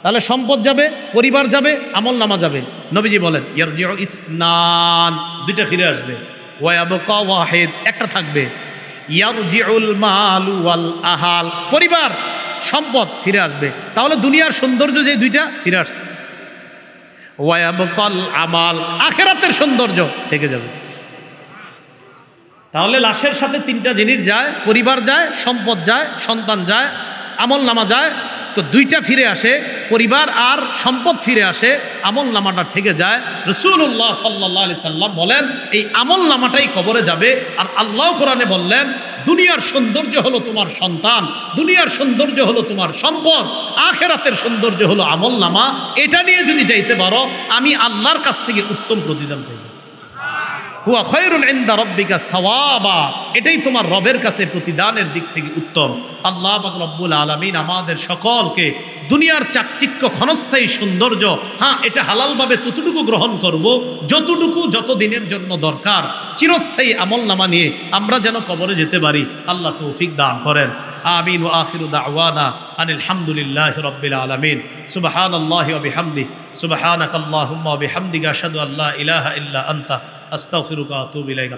তাহলে সম্পদ যাবে, পরিবার যাবে, আমল নামা যাবে। নবীজি বলেন ইয়ারজিউ ইসনান, দুইটা ফিরে আসবে, ওয়া ইয়াবকা ওয়াহিদ, একটা থাকবে। ইয়ারজিউল মালু ওয়াল আহাল, পরিবার সম্পদ ফিরে আসবে। তাহলে দুনিয়ার সৌন্দর্য যে দুইটা ফিরে আসছে। ওয়া ইয়াবকাল আমাল, আখিরাতের সৌন্দর্য থেকে যাবে। তাহলে লাশের সাথে তিনটা জিনিস যায়, পরিবার যায়, সম্পদ যায়, সন্তান যায়, আমল নামা যায়। তো দুইটা ফিরে আসে, পরিবার আর সম্পদ ফিরে আসে, আমল নামাটা থেকে যায়। রাসূলুল্লাহ সাল্লাল্লাহু আলাইহি সাল্লাম বলেন এই আমল নামাটাই কবরে যাবে। আর আল্লাহ কোরআনে বললেন দুনিয়ার সৌন্দর্য হলো তোমার সন্তান, দুনিয়ার সৌন্দর্য হলো তোমার সম্পদ, আখিরাতের সৌন্দর্য হলো আমল নামা। এটা নিয়ে যদি যাইতে পারো আমি আল্লাহর কাছ থেকে উত্তম প্রতিদান পাবো। হুয়া খায়রুন ইনদা রাব্বিকা সাওয়াবা, এটাই তোমার রবের কাছে প্রতিদানের দিক থেকে উত্তম। আল্লাহ পাক রব্বুল আলামিন আমাদের সকলকে দুনিয়ার চাকচিক্য ক্ষণস্থায়ী সৌন্দর্য, হ্যাঁ এটা হালালভাবে ততটুকু গ্রহণ করব যতটুকু যত দিনের জন্য দরকার, চিরস্থায়ী আমল নামা নিয়ে আমরা যেন কবরে যেতে পারি। আল্লাহ তৌফিক দান করেন। আমিন। ওয়া আখিরু দাওয়ানা আনিল হামদুলিল্লাহি রাব্বিল আলামিন। সুবহানাল্লাহি ওয়া বিহামদিহি, সুবহানাকাল্লাহুম্মা ওয়া বিহামদিকা আশহাদু আল্লা ইলাহা ইল্লা আনতা আস্তাগফিরুকা ওয়া আতুবু ইলাইক।